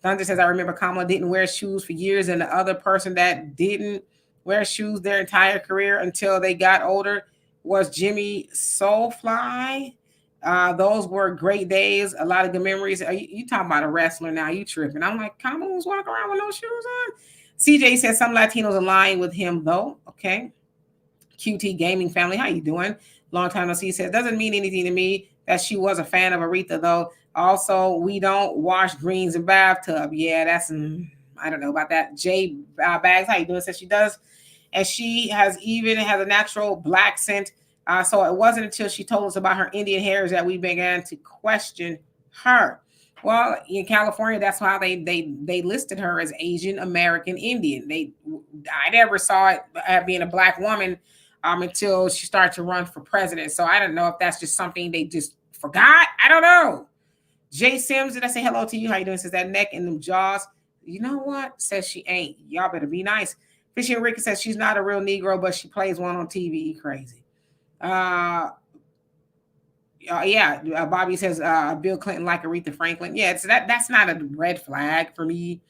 Thunder says, I remember Kamala didn't wear shoes for years, and the other person that didn't wear shoes their entire career until they got older was Jimmy Soulfly. Those were great days. A lot of good memories. You talking about a wrestler now? You tripping? I'm like, Kamala was walking around with no shoes on. CJ says some Latinos align with him though. Okay. QT Gaming Family, how you doing? Long time no see. Says doesn't mean anything to me that she was a fan of Aretha though. Also, we don't wash greens in bathtub. Yeah, that's I don't know about that. Jay Bags, how you doing? Says she does, and she has a natural black scent. So it wasn't until she told us about her Indian heritage that we began to question her. Well, in California, that's how they listed her as Asian American Indian. I never saw it being a black woman until she started to run for president. So I don't know if that's just something they just forgot. I don't know. Jay Sims, did I say hello to you? How you doing? Says that neck and them jaws. You know what? Says she ain't. Y'all better be nice. Fishy and Ricky says she's not a real Negro, but she plays one on TV. Crazy. Bobby says Bill Clinton like Aretha Franklin. Yeah, so that's not a red flag for me.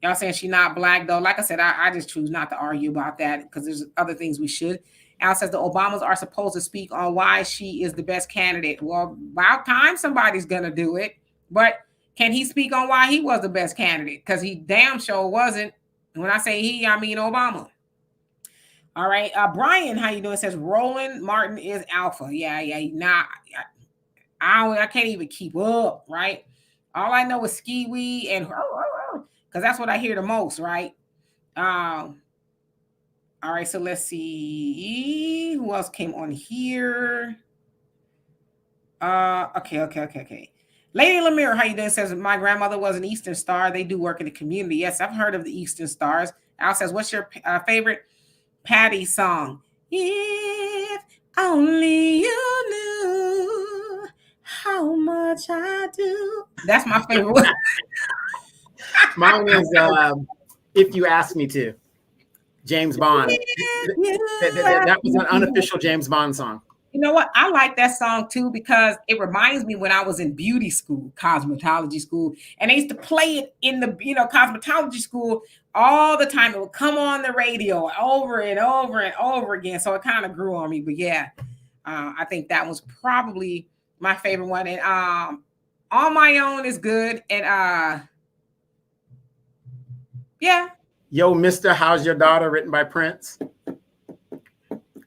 Y'all saying she's not black though. Like I said, I just choose not to argue about that because there's other things we should. Al says the Obamas are supposed to speak on why she is the best candidate. Well, about time somebody's gonna do it. But can he speak on why he was the best candidate? Because he damn sure wasn't. When I say he, I mean Obama. All right, Brian, how you doing? Says Roland Martin is alpha. Yeah. Nah, I can't even keep up. Right. All I know is ski wee and because that's what I hear the most. Right. All right. So let's see who else came on here. Okay. Lady Lemire, how you doing? Says my grandmother was an Eastern Star. They do work in the community. Yes, I've heard of the Eastern Stars. Al says, what's your favorite Patty song? If only you knew how much I do. That's my favorite one. Mine is If You Ask Me To. James Bond. That was an unofficial James Bond song. You know what? I like that song too because it reminds me when I was in beauty school, cosmetology school, and they used to play it in the cosmetology school all the time. It would come on the radio over and over and over again. So it kind of grew on me. But yeah, I think that was probably my favorite one. And On My Own is good. And yeah. Yo, Mister, How's Your Daughter? Written by Prince.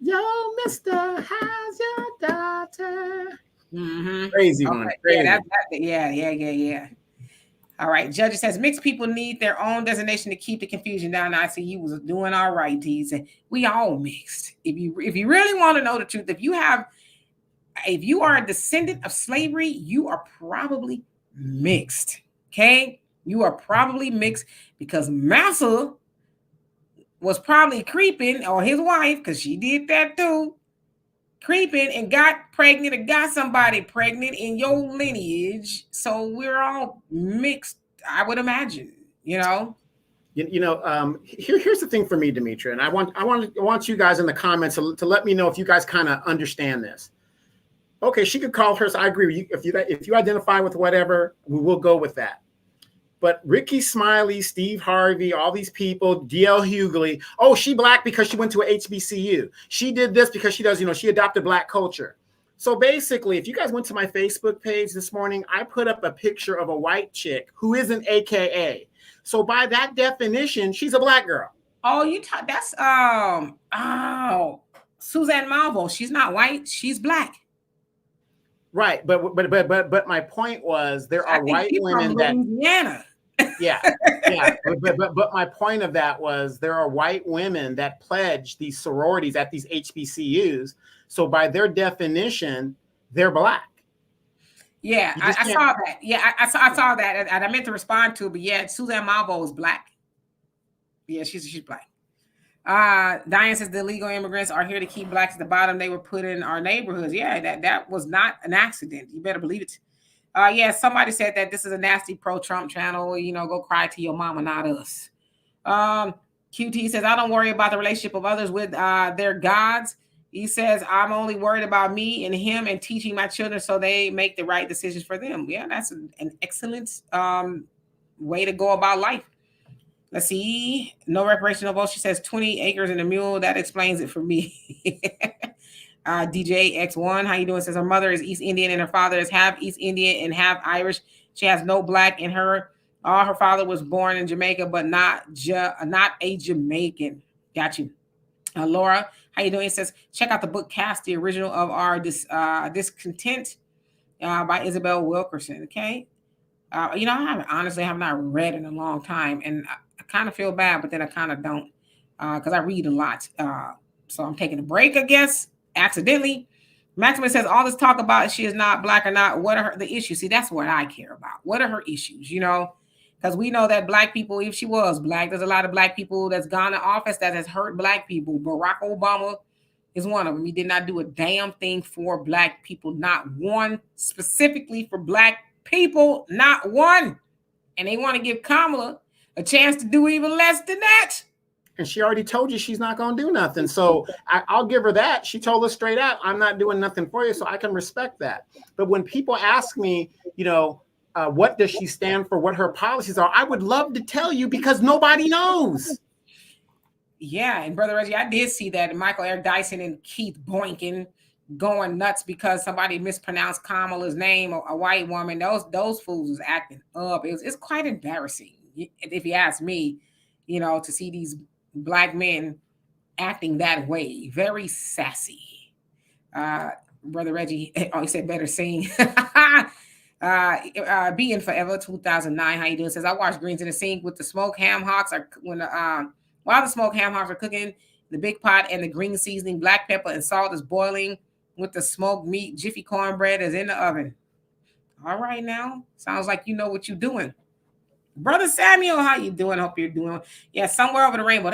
Yo, Mister, how's your daughter? Mm-hmm. Crazy one. Crazy. Yeah. All right. Judge says mixed people need their own designation to keep the confusion down. I see you was doing all right, D. Said we all mixed. If you really want to know the truth, if you are a descendant of slavery, you are probably mixed. Okay, you are probably mixed because Massa was probably creeping, or his wife, because she did that too, creeping and got pregnant and got somebody pregnant in your lineage. So we're all mixed, I would imagine, Here's the thing for me, Demetra, and I want you guys in the comments to let me know if you guys kind of understand this. Okay, she could call hers. I agree with you. If you identify with whatever, we will go with that. But Ricky Smiley, Steve Harvey, all these people, D.L. Hughley. Oh, she black because she went to a HBCU. She did this because she does, she adopted black culture. So basically, if you guys went to my Facebook page this morning, I put up a picture of a white chick who is an AKA. So by that definition, she's a black girl. Oh, that's Suzanne Malvo. She's not white. She's black. Right, but my point was there are white women that Louisiana. Yeah. But my point of that was there are white women that pledge these sororities at these HBCUs. So by their definition, they're black. Yeah, I saw that. Yeah, I saw that, and I meant to respond to it, but yeah, Suzanne Malvo is black. Yeah, she's black. Diane says the illegal immigrants are here to keep blacks at the bottom. They were put in our neighborhoods. Yeah, that was not an accident. You better believe it. Yeah, somebody said that this is a nasty pro-Trump channel. Go cry to your mama, not us. QT says, I don't worry about the relationship of others with their gods. He says, I'm only worried about me and him and teaching my children so they make the right decisions for them. Yeah, that's an excellent way to go about life. Let's see. No reparation, no vote. She says 20 acres and a mule. That explains it for me. DJ X1, how you doing? Says her mother is East Indian and her father is half East Indian and half Irish. She has no black in her. Her father was born in Jamaica, but not a Jamaican. Got you. Laura, how you doing? It says, check out the book Caste, the original of our Discontent by Isabel Wilkerson. Okay. I honestly have not read in a long time, and I kind of feel bad, but then I kind of don't because I read a lot. So I'm taking a break, I guess, accidentally. Maxima says, all this talk about she is not black or not, what are the issues? See, that's what I care about. What are her issues, Because we know that black people, if she was black, there's a lot of black people that's gone to office that has hurt black people. Barack Obama is one of them. He did not do a damn thing for black people, not one specifically for black people, not one. And they want to give Kamala a chance to do even less than that. And she already told you she's not going to do nothing. So I'll give her that. She told us straight out, I'm not doing nothing for you. So I can respect that. But when people ask me, what does she stand for, what her policies are, I would love to tell you because nobody knows. Yeah. And Brother Reggie, I did see that Michael Eric Dyson and Keith Boykin going nuts because somebody mispronounced Kamala's name, a white woman. Those fools was acting up. It's quite embarrassing, if you ask me, to see these black men acting that way. Very sassy. Brother Reggie, he said better sing. Being Forever 2009, how you doing? Says, I watched Greens in the Sink with the smoked ham hocks while the smoked ham hocks are cooking, the big pot and the green seasoning, black pepper and salt is boiling with the smoked meat. Jiffy cornbread is in the oven. All right now. Sounds like you know what you're doing. Brother Samuel, how you doing? Hope you're doing. Yeah, Somewhere Over the Rainbow.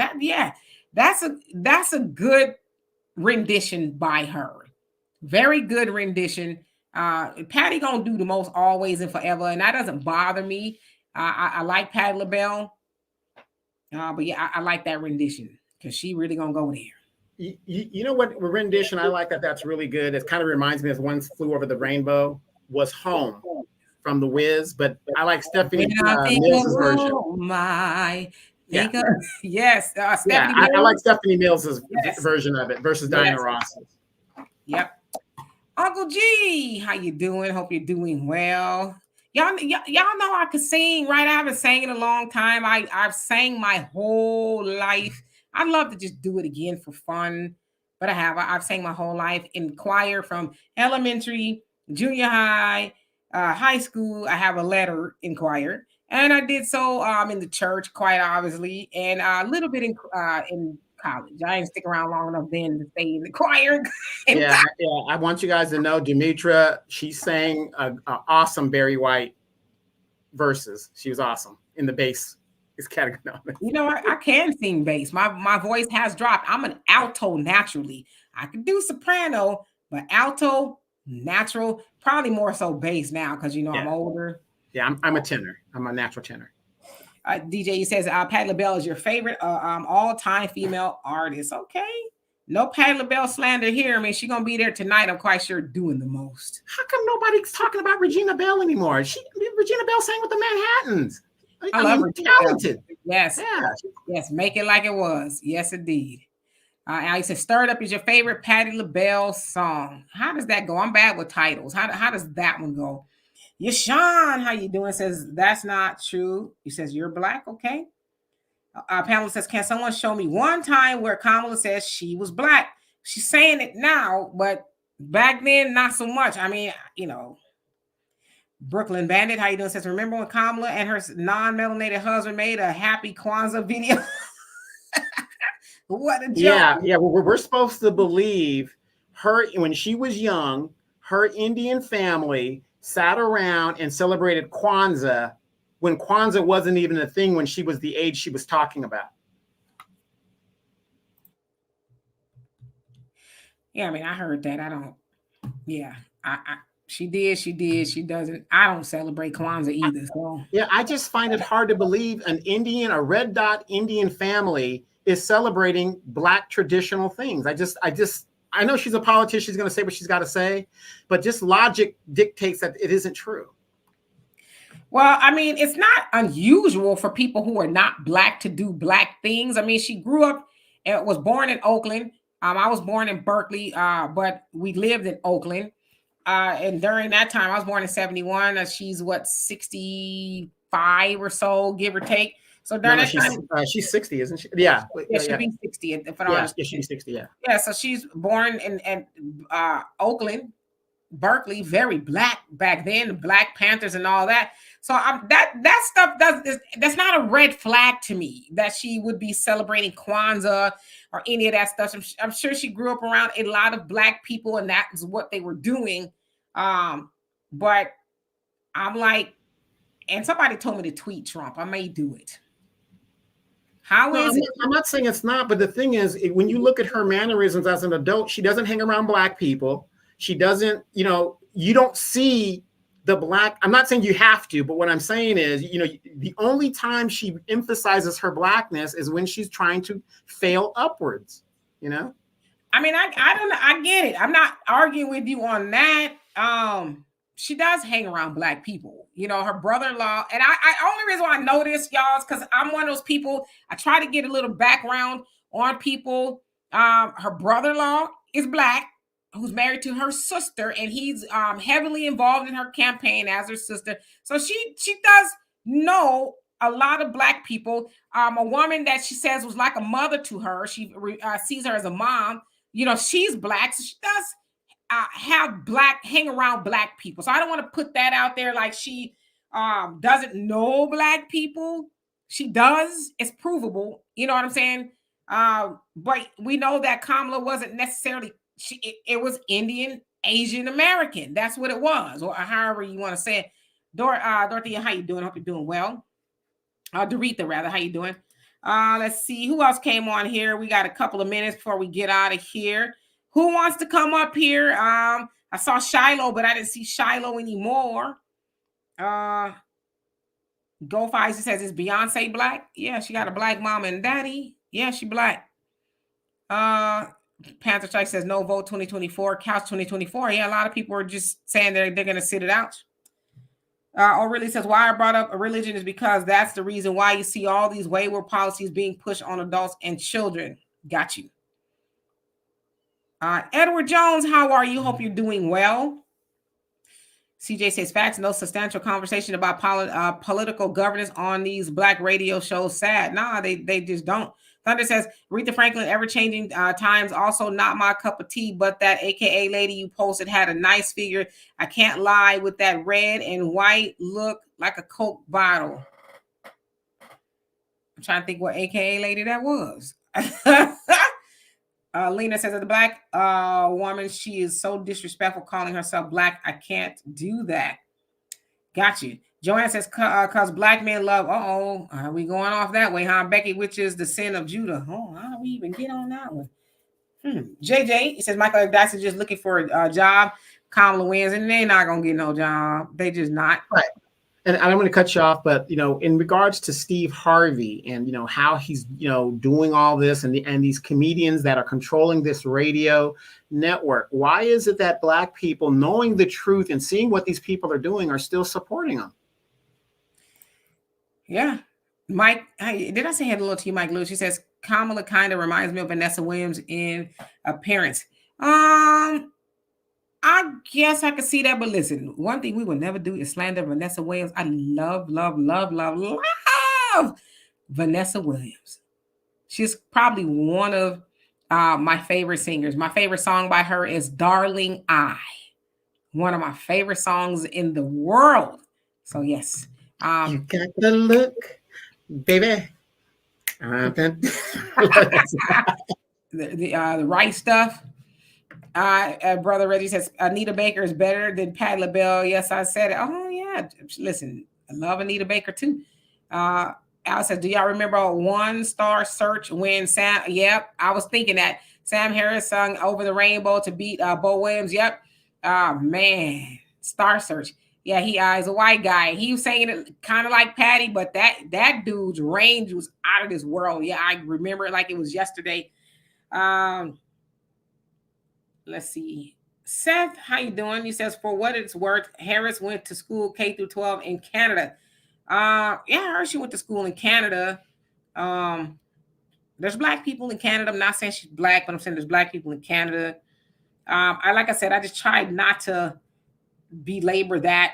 That's a good rendition by her. Very good rendition. Patty gonna do the most always and forever, and that doesn't bother me. I like Patti LaBelle. But yeah, I like that rendition because she really gonna go there. You know what rendition I like that's really good. It kind of reminds me of One Flew Over the Rainbow was Home from The Wiz, but I like Stephanie Mills's version. Yes, Stephanie Mills. I like Stephanie Mills's version of it versus Diana Ross's. Yep. Uncle G, how you doing? Hope you're doing well. Y'all know I could sing, right? I haven't sang in a long time. I've sang my whole life. I'd love to just do it again for fun, but I've sang my whole life in choir from elementary, junior high, high school. I have a letter in choir, and I did so in the church, quite obviously, and a little bit in college. I didn't stick around long enough then to stay in the choir. Yeah. I want you guys to know, Demetra, she sang an awesome Barry White verses. She was awesome in the bass. It's category. I can sing bass. My voice has dropped. I'm an alto naturally. I can do soprano, but alto, natural, probably more so bass now because I'm older. Yeah, I'm a tenor. I'm a natural tenor. DJ says Patti LaBelle is your favorite all-time female artist. Okay, No Patti LaBelle slander here. I mean, she's gonna be there tonight. I'm quite sure doing the most. How come nobody's talking about Regina Bell anymore? Regina Bell sang with the Manhattans. I love mean, talented. Yes. Yeah. Yes. Make it like it was. Yes, indeed. I said, "Stirred Up" is your favorite Patti LaBelle song. How does that go? I'm bad with titles. How does that one go? Yashawn, how you doing? Says that's not true. He says you're black. Okay. Pamela says, can someone show me one time where Kamala says she was black? She's saying it now, but back then, not so much. I mean, you know, Brooklyn Bandit, how you doing? Says, remember when Kamala and her non-melanated husband made a happy Kwanzaa video? What a joke. Yeah. We're supposed to believe her when she was young, her Indian family sat around and celebrated Kwanzaa when Kwanzaa wasn't even a thing when she was the age she was talking about. Yeah, I mean, I heard that. I don't. Yeah, she did. She doesn't. I don't celebrate Kwanzaa either. So yeah, I just find it hard to believe a red dot Indian family is celebrating black traditional things. I know she's a politician. She's going to say what she's got to say, but just logic dictates that it isn't true. Well, I mean, it's not unusual for people who are not black to do black things. I mean, she grew up and was born in Oakland. I was born in Berkeley, but we lived in Oakland. And during that time, I was born in 71. She's 65 or so, give or take. So during that time, she's 60, isn't she? Yeah. She'll be 60. She's 60, yeah. Yeah, so she's born in Oakland, Berkeley, very black back then, Black Panthers and all that. So that stuff that's not a red flag to me that she would be celebrating Kwanzaa or any of that stuff. I'm sure she grew up around a lot of black people and that is what they were doing. But I'm like, and somebody told me to tweet Trump. I may do it. How is it? I'm not saying it's not, but the thing is, when you look at her mannerisms as an adult, she doesn't hang around black people. She doesn't, you don't see the black. I'm not saying you have to, but what I'm saying is, the only time she emphasizes her blackness is when she's trying to fail upwards, I mean, I don't know. I get it. I'm not arguing with you on that. She does hang around black people, her brother-in-law. And I only reason why I know this, y'all, is because I'm one of those people. I try to get a little background on people. Her brother-in-law is black, who's married to her sister, and he's heavily involved in her campaign as her sister. So she does know a lot of black people. A woman that she says was like a mother to her. She sees her as a mom. She's black, so she does hang around black people. So I don't want to put that out there like she doesn't know black people. She does. It's provable. You know what I'm saying? But we know that Kamala wasn't necessarily. It was Indian, Asian American. That's what it was, or however you want to say it. Dorothea, how you doing? I hope you're doing well. Doretha, rather, how you doing? Let's see who else came on here. We got a couple of minutes before we get out of here. Who wants to come up here? I saw Shiloh, but I didn't see Shiloh anymore. Go Fizer says, is Beyonce black? Yeah, she got a black mom and daddy. Yeah, she black. Panther Strike says no vote 2024, couch 2024. Yeah, a lot of people are just saying they're going to sit it out. O'Reilly says why I brought up a religion is because that's the reason why you see all these wayward policies being pushed on adults and children. Got you. Edward Jones, how are you? Hope you're doing well. CJ says facts, no substantial conversation about political governance on these black radio shows. Sad. Nah, they just don't. Thunder says, Aretha Franklin, ever-changing times, also not my cup of tea, but that AKA lady you posted had a nice figure. I can't lie with that red and white look like a Coke bottle. I'm trying to think what AKA lady that was. Lena says, the black woman, she is so disrespectful calling herself black. I can't do that. Got you. Joanne says, cause black men love, are we going off that way, huh? Becky, which is the sin of Judah. Oh, how do we even get on that one? JJ, he says, Michael Dyson is just looking for a job. Kamala wins, and they're not going to get no job. They just not. Right. And I'm going to cut you off, but in regards to Steve Harvey and how he's doing all this and these comedians that are controlling this radio network, why is it that Black people, knowing the truth and seeing what these people are doing, are still supporting them? Yeah, Mike. Hey, did I say hello to you, Mike Lewis? She says Kamala kind of reminds me of Vanessa Williams in appearance. I guess I could see that, but listen, one thing we will never do is slander Vanessa Williams. I love, love, love, love, love Vanessa Williams. She's probably one of my favorite singers. My favorite song by her is Darling I. One of my favorite songs in the world. So yes. You got the look, baby. The right stuff. Brother Reggie says Anita Baker is better than Patti LaBelle. Yes, I said it. Oh yeah, listen, I love Anita Baker too. Al says, do y'all remember a one-star search when Sam? Yep, I was thinking that Sam Harris sung "Over the Rainbow" to beat Bo Williams. Yep. Man, Star Search. Yeah, he is a white guy. He was saying it kind of like Patty, but that dude's range was out of this world. Yeah, I remember it like it was yesterday. Let's see. Seth, how you doing? He says, for what it's worth, Harris went to school K through 12 in Canada. Yeah, I heard she went to school in Canada. There's Black people in Canada. I'm not saying she's Black, but I'm saying there's Black people in Canada. Like I said, I just tried not to belabor that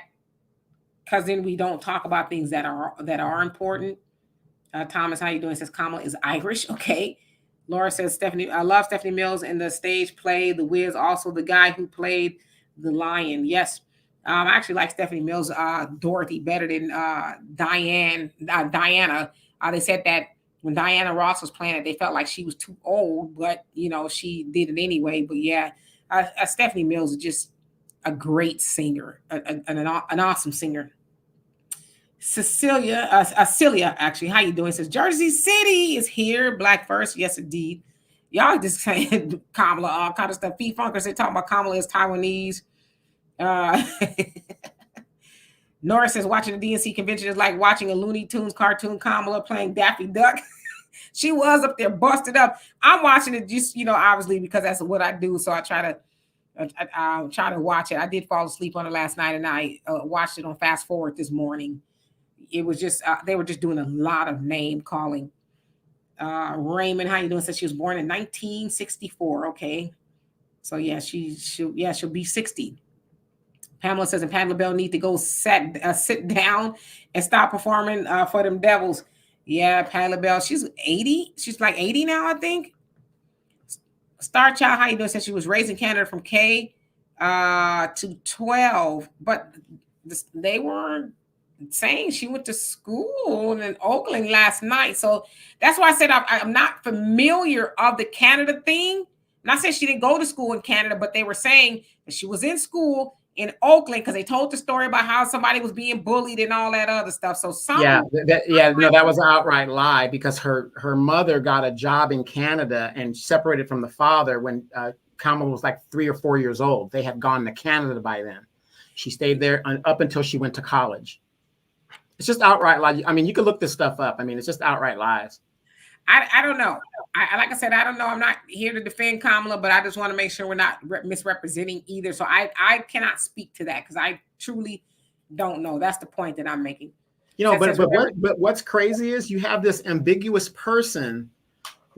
because then we don't talk about things that are important. Thomas, how you doing? Says Kamala is Irish. Okay. Laura says Stephanie. I love Stephanie Mills in the stage play The Wiz. Also the guy who played the lion. Yes. I actually like Stephanie Mills, Dorothy better than Diana. They said that when Diana Ross was playing it, they felt like she was too old, but she did it anyway. But yeah, Stephanie Mills is just a great singer, an awesome singer. Celia, actually, how you doing? Says Jersey City is here. Black first, yes indeed. Y'all just saying Kamala, all kind of stuff. Pete Funkers, they talking about Kamala is Taiwanese. Nora says watching the DNC convention is like watching a Looney Tunes cartoon. Kamala playing Daffy Duck. She was up there busted up. I'm watching it just obviously because that's what I do. So I try to watch it. I did fall asleep on it last night, and I watched it on fast forward this morning. It was just they were just doing a lot of name calling. Raymond, how you doing? Says she was born in 1964. Okay, so yeah, she'll be 60. Pamela says, and Patti LaBelle need to go sit down and stop performing for them devils. Yeah, Patti LaBelle, she's 80. She's like 80 now, I think. Star Child, how you doing? Says she was raised in Canada from K to 12, but they were saying she went to school in Oakland last night. So that's why I said I'm not familiar of the Canada thing. Not saying she didn't go to school in Canada, but they were saying that she was in school in Oakland because they told the story about how somebody was being bullied and all that other stuff. So that was an outright lie because her mother got a job in Canada and separated from the father when Kamala was like 3 or 4 years old. They had gone to Canada by then. She stayed there up until she went to college. It's just outright lies. I mean, you can look this stuff up. I mean, it's just outright lies. I don't know. Like I said, I don't know. I'm not here to defend Kamala, but I just want to make sure we're not misrepresenting either. So I cannot speak to that because I truly don't know. That's the point that I'm making. But what's crazy is you have this ambiguous person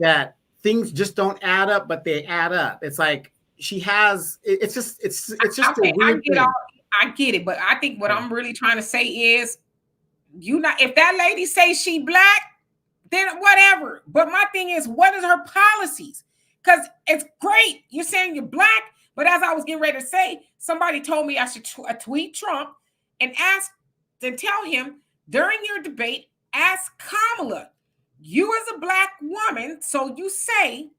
that things just don't add up, but they add up. It's like she has. It's just okay, a weird thing. I get it, but I think what I'm really trying to say is, if that lady says she Black, then whatever. But my thing is, what is her policies? Because it's great. You're saying you're Black, but as I was getting ready to say, somebody told me I should tweet Trump and tell him during your debate, ask Kamala, you as a Black woman, so you say,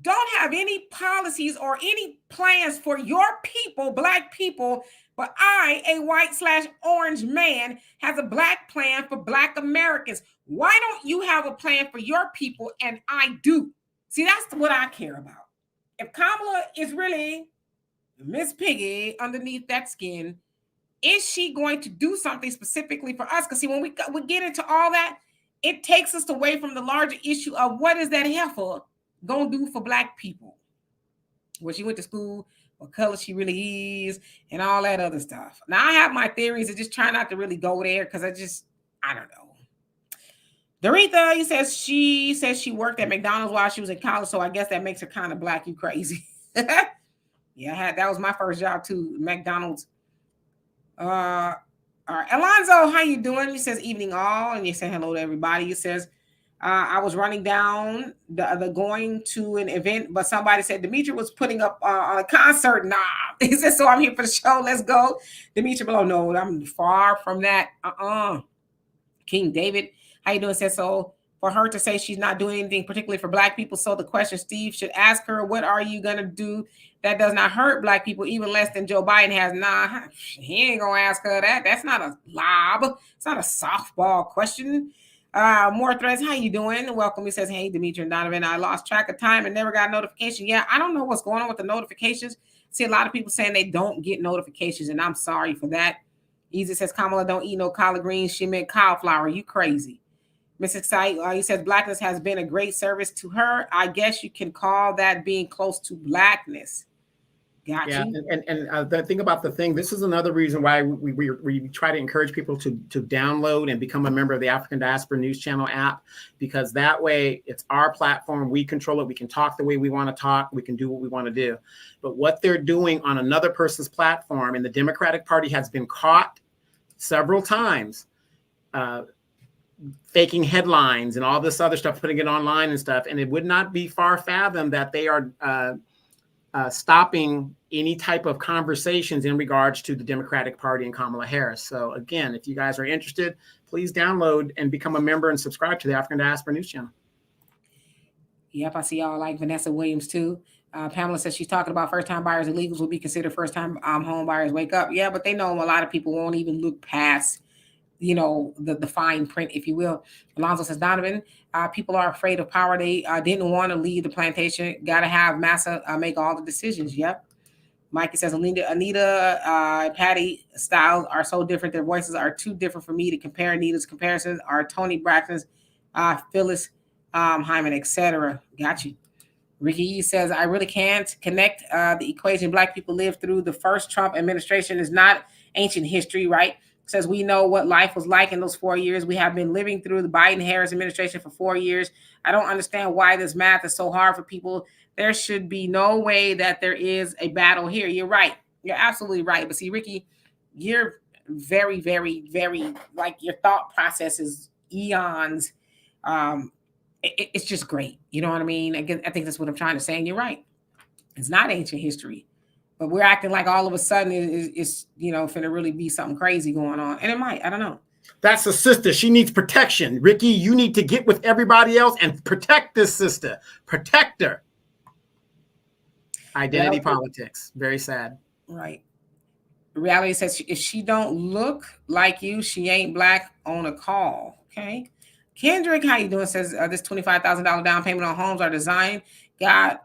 don't have any policies or any plans for your people, Black people, but I, a white/orange man, has a Black plan for Black Americans. Why don't you have a plan for your people and I do? See, that's what I care about. If Kamala is really Miss Piggy underneath that skin, is she going to do something specifically for us? Because see, when we get into all that, it takes us away from the larger issue of what is that heifer gonna do for Black people? Where she went to school, what color she really is, and all that other stuff. Now I have my theories. I just try not to really go there because I don't know. Doretha, he says she worked at McDonald's while she was in college, so I guess that makes her kind of Black. You crazy? Yeah, that was my first job too, McDonald's. All right, Alonzo, how you doing? He says evening all, and you say hello to everybody. He says I was running down the going to an event, but somebody said Demetri was putting up on a concert. Nah, he says so. I'm here for the show. Let's go, Demetri. Below, no, I'm far from that. King David, how you doing? Says so. For her to say she's not doing anything particularly for Black people, so the question Steve should ask her, what are you gonna do that does not hurt Black people even less than Joe Biden has? Nah, he ain't gonna ask her that. That's not a lob. It's not a softball question. More threads. How you doing? Welcome. He says, hey, Demetri and Donovan. I lost track of time and never got a notification. Yeah, I don't know what's going on with the notifications. See a lot of people saying they don't get notifications, and I'm sorry for that. Easy says, Kamala don't eat no collard greens. She meant cauliflower. You crazy. Mrs. Sight, he says, Blackness has been a great service to her. I guess you can call that being close to Blackness. Got you. And the thing about the thing, this is another reason why we try to encourage people to download and become a member of the African Diaspora News Channel app, because that way it's our platform. We control it. We can talk the way we want to talk. We can do what we want to do. But what they're doing on another person's platform, and the Democratic Party has been caught several times, faking headlines and all this other stuff, putting it online and stuff. And it would not be far fathomed that they are stopping any type of conversations in regards to the Democratic Party and Kamala Harris. So again, if you guys are interested, please download and become a member and subscribe to the African Diaspora News Channel. Yep, I see y'all like Vanessa Williams too. Pamela says she's talking about first-time buyers. Illegals will be considered first-time home buyers. Wake up. Yeah, but they know a lot of people won't even look past the fine print, if you will. Alonzo says, Donovan, people are afraid of power. They didn't want to leave the plantation. Got to have Massa make all the decisions. Yep. Mikey says, Anita, Patty styles are so different. Their voices are too different for me to compare. Anita's comparisons are Tony Braxton's, Phyllis Hyman, etc. Got you. Ricky says, I really can't connect the equation. Black people lived through the first Trump administration is not ancient history, right? Says we know what life was like in those 4 years. We have been living through the Biden-Harris administration for 4 years. I don't understand why this math is so hard for people. There should be no way that there is a battle here. You're right. You're absolutely right. But see, Ricky, you're very, very, very, like your thought process is eons. It's just great. You know what I mean? Again, I think that's what I'm trying to say. And you're right. It's not ancient history. But we're acting like all of a sudden it's finna really be something crazy going on. And it might. I don't know. That's a sister. She needs protection. Ricky, you need to get with everybody else and protect this sister. Protect her. Identity politics. Very sad. Right. Reality says if she don't look like you, she ain't Black on a call. Okay. Kendrick, how you doing? Says this $25,000 down payment on homes are designed. Got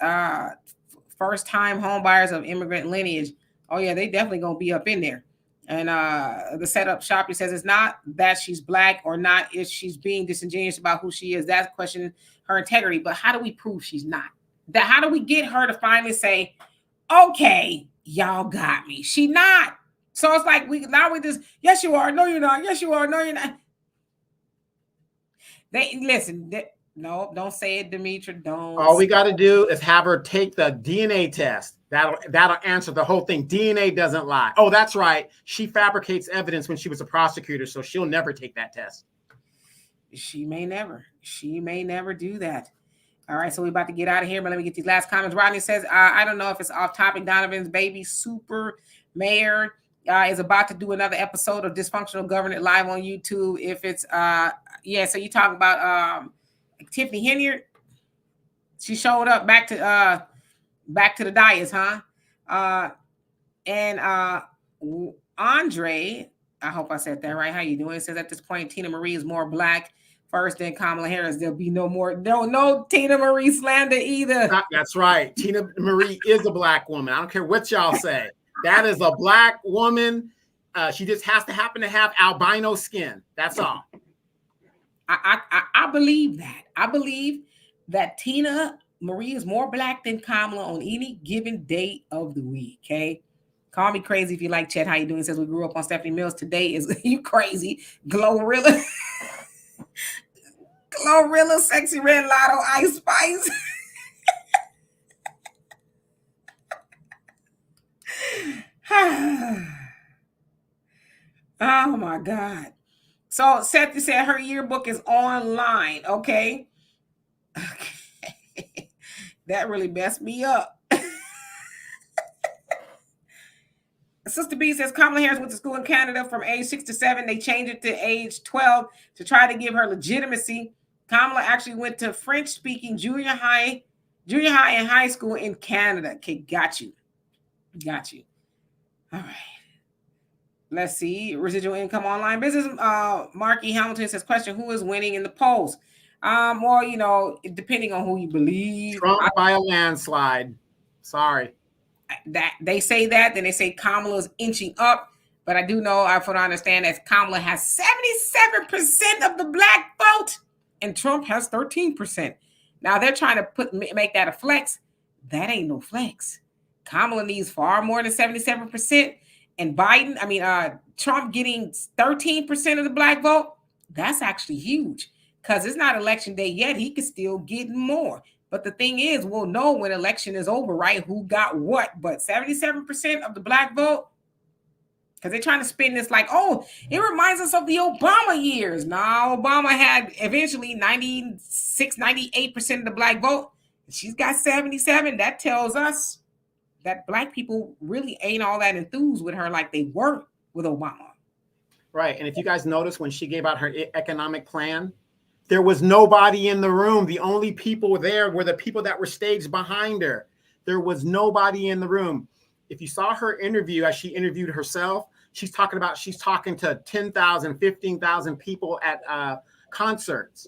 first-time home buyers of immigrant lineage. Oh, yeah, they definitely going to be up in there. And the setup shop, he says, it's not that she's Black or not if she's being disingenuous about who she is. That's questioning her integrity. But how do we prove she's not? How do we get her to finally say, okay, y'all got me? She not. So it's like, we just, yes, you are. No, you're not. Yes, you are. No, you're not. No, don't say it, Demetri. Don't. All we got to do is have her take the DNA test. That'll answer the whole thing. DNA doesn't lie. Oh, that's right. She fabricates evidence when she was a prosecutor, so she'll never take that test. She may never. She may never do that. All right, so we're about to get out of here, but let me get these last comments. Rodney says, I don't know if it's off topic. Donovan's baby super mayor is about to do another episode of Dysfunctional Government live on YouTube. If it's so you talk about Tiffany Henyard. She showed up back to the dais, huh? And Andre, I hope I said that right. How you doing? It says at this point, Tina Marie is more Black first than Kamala Harris. There'll be no Tina Marie slander either. That's right. Tina Marie is a Black woman. I don't care what y'all say. That is a Black woman. She just has to happen to have albino skin. That's all. I believe that. I believe that Tina Marie is more black than Kamala on any given day of the week. Okay. Call me crazy if you like. Chet, how you doing? Says we grew up on Stephanie Mills. Today is you crazy. Glorilla. Glorilla, Sexy Red Lotto, Ice Spice. Oh my God. So Seth said her yearbook is online. Okay. That really messed me up. Sister B says Kamala Harris went to school in Canada from age 6 to 7. They changed it to age 12 to try to give her legitimacy. Kamala actually went to French-speaking junior high and high school in Canada. Okay, got you. Got you. All right. Let's see. Residual income online business. Marky Hamilton says, question, who is winning in the polls? Well, you know, depending on who you believe. Trump by a landslide. Sorry. That they say that, then they say Kamala is inching up. But I do know, from what I understand, that Kamala has 77% of the black vote and Trump has 13%. Now they're trying to make that a flex. That ain't no flex. Kamala needs far more than 77%. And Trump getting 13% of the black vote, that's actually huge because it's not election day yet. He could still get more. But the thing is, we'll know when election is over, right? Who got what? But 77% of the black vote, because they're trying to spin this like, oh, it reminds us of the Obama years. Now, Obama had eventually 96, 98% of the black vote. She's got 77. That tells us that black people really ain't all that enthused with her like they were with Obama. Right. And if you guys notice when she gave out her economic plan, there was nobody in the room. The only people there were the people that were staged behind her. There was nobody in the room. If you saw her interview, as she interviewed herself, she's talking to 10,000, 15,000 people at concerts.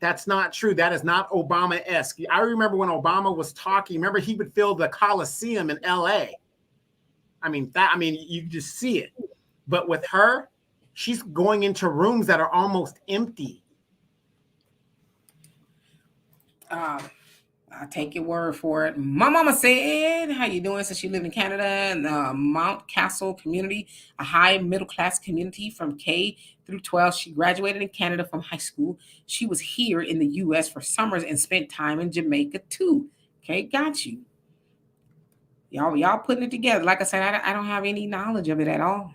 That's not true. That is not Obama-esque. I remember when Obama was talking, remember he would fill the Coliseum in LA. You just see it. But with her, she's going into rooms that are almost empty. I'll take your word for it. My mama said, how you doing? Since she lived in Canada in the Mount Castle community, a high middle class community from K through 12. She graduated in Canada from high school. She was here in the U.S. for summers and spent time in Jamaica too. Okay, got you. Y'all putting it together. Like I said, I don't have any knowledge of it at all.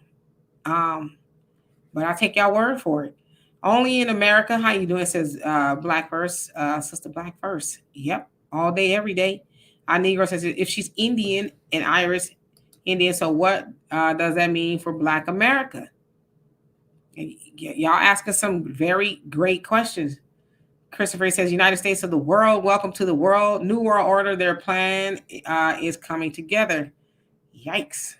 But I take y'all word for it. Only in America. How you doing? It says Black First, Sister Black First. Yep, all day, every day. Our Negro says if she's Indian and Irish Indian, so what does that mean for Black America? Y'all asking some very great questions. Christopher says United States of the world. Welcome to the world. New World Order. Their plan is coming together. Yikes.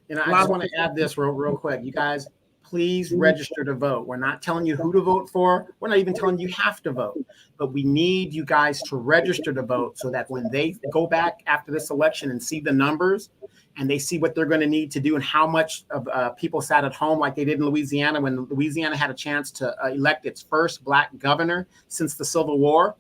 And I just want to add this real quick. You guys, please register to vote. We're not telling you who to vote for. We're not even telling you have to vote. But we need you guys to register to vote so that when they go back after this election and see the numbers and they see what they're going to need to do and how much of people sat at home like they did in Louisiana when Louisiana had a chance to elect its first Black governor since the Civil War,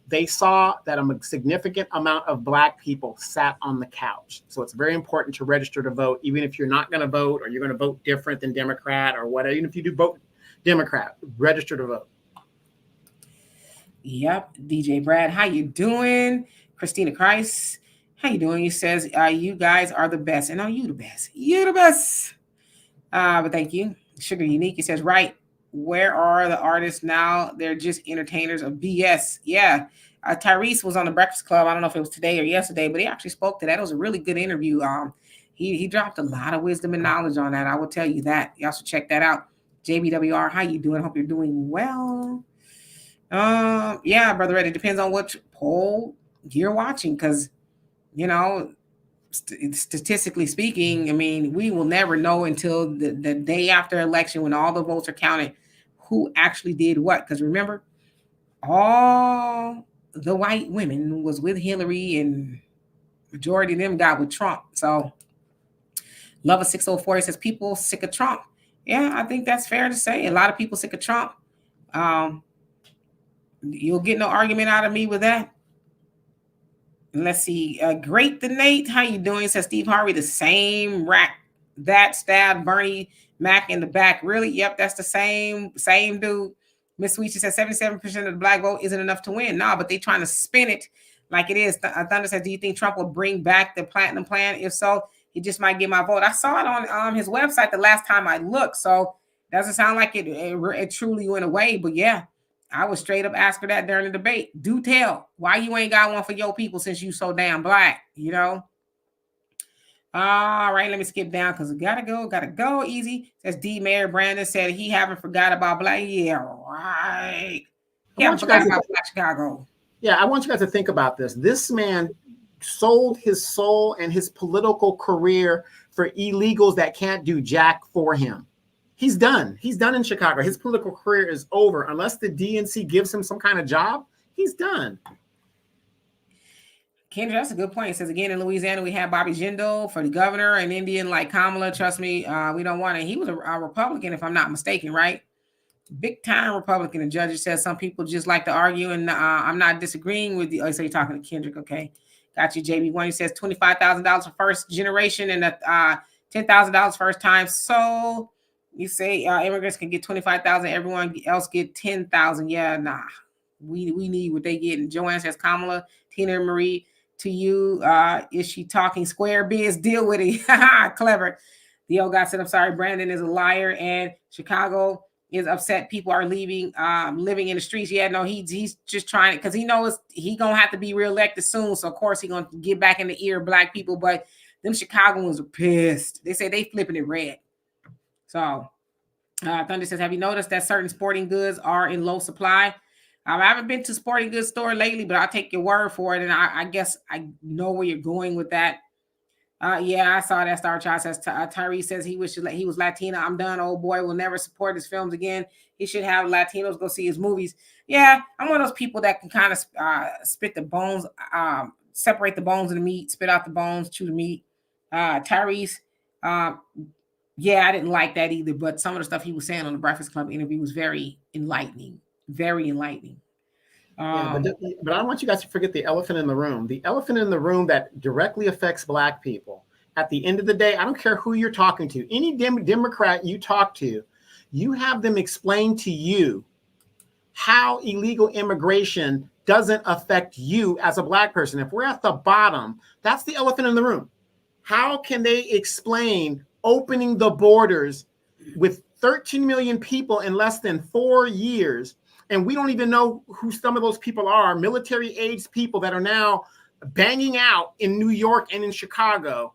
they saw that a significant amount of Black people sat on the couch. So it's very important to register to vote, even if you're not going to vote or you're going to vote different than Democrat or whatever. Even if you do vote Democrat, register to vote. Yep. DJ Brad, how you doing? Christina Christ, how you doing? He says, you guys are the best. And you the best. You the best. But thank you. Sugar Unique, he says, right. Where are the artists now? They're just entertainers of BS. Yeah. Tyrese was on the Breakfast Club. I don't know if it was today or yesterday, but he actually spoke to that. It was a really good interview. He dropped a lot of wisdom and knowledge on that. I will tell you that. You also check that out. JBWR, how you doing? Hope you're doing well. Yeah, Brother Red, it depends on what poll you're watching because, you know, statistically speaking, I mean, we will never know until the day after election when all the votes are counted who actually did what. Because remember, all the white women was with Hillary and majority of them got with Trump. So Lover 604 says people sick of Trump. Yeah, I think that's fair to say. A lot of people sick of Trump. You'll get no argument out of me with that. Let's see. Great the Nate, how you doing? Says Steve Harvey, the same rack that stabbed Bernie Mac in the back. Really? Yep, that's the same dude. Miss Sweet says 77% of the black vote isn't enough to win. No, but they trying to spin it like it is. Thunder says, do you think Trump will bring back the platinum plan? If so, he just might get my vote. I saw it on his website the last time I looked, so doesn't sound like it truly went away. But yeah, I would straight up ask her that during the debate. Do tell why you ain't got one for your people since you so damn black, you know? All right, let me skip down because we gotta go easy. Says D. Mayor Brandon said he haven't forgot about black. Yeah, right. He haven't forgot about Black Chicago. Yeah, I want you guys to think about this. This man sold his soul and his political career for illegals that can't do jack for him. He's done. He's done in Chicago. His political career is over. Unless the DNC gives him some kind of job, he's done. Kendra, that's a good point. It says, again, in Louisiana, we have Bobby Jindal for the governor, an Indian like Kamala. Trust me, we don't want it. He was a Republican, if I'm not mistaken, right? Big time Republican. The judge says some people just like to argue, and I'm not disagreeing with you. Oh, so you're talking to Kendrick, okay? Got you, JB1. He says $25,000 for first generation and $10,000 first time. So you say immigrants can get $25,000, everyone else get $10,000. Yeah, nah. We need what they get. And Joanne says, Kamala, Tina Marie, to you, is she talking square biz? Deal with it. Clever. The old guy said, I'm sorry, Brandon is a liar, and Chicago is upset people are leaving, living in the streets. Yeah, no, he's just trying, because he knows he gonna have to be reelected soon. So of course he gonna get back in the ear of black people. But them Chicagoans are pissed. They say they flipping it red. So Thunder says, have you noticed that certain sporting goods are in low supply? I haven't been to sporting goods store lately, but I'll take your word for it. And I guess I know where you're going with that. Yeah, I saw that. Star Child says, Tyrese says he wishes he was Latino. I'm done. Old boy will never support his films again. He should have Latinos go see his movies. Yeah, I'm one of those people that can kind of spit the bones, separate the bones and the meat, spit out the bones, chew the meat. Tyrese, yeah, I didn't like that either. But some of the stuff he was saying on the Breakfast Club interview was very enlightening. Very enlightening. Yeah, but I don't want you guys to forget the elephant in the room. The elephant in the room that directly affects black people. At the end of the day, I don't care who you're talking to. Any Democrat you talk to, you have them explain to you how illegal immigration doesn't affect you as a black person. If we're at the bottom, that's the elephant in the room. How can they explain opening the borders with 13 million people in less than 4 years? And we don't even know who some of those people are, military-aged people that are now banging out in New York and in Chicago,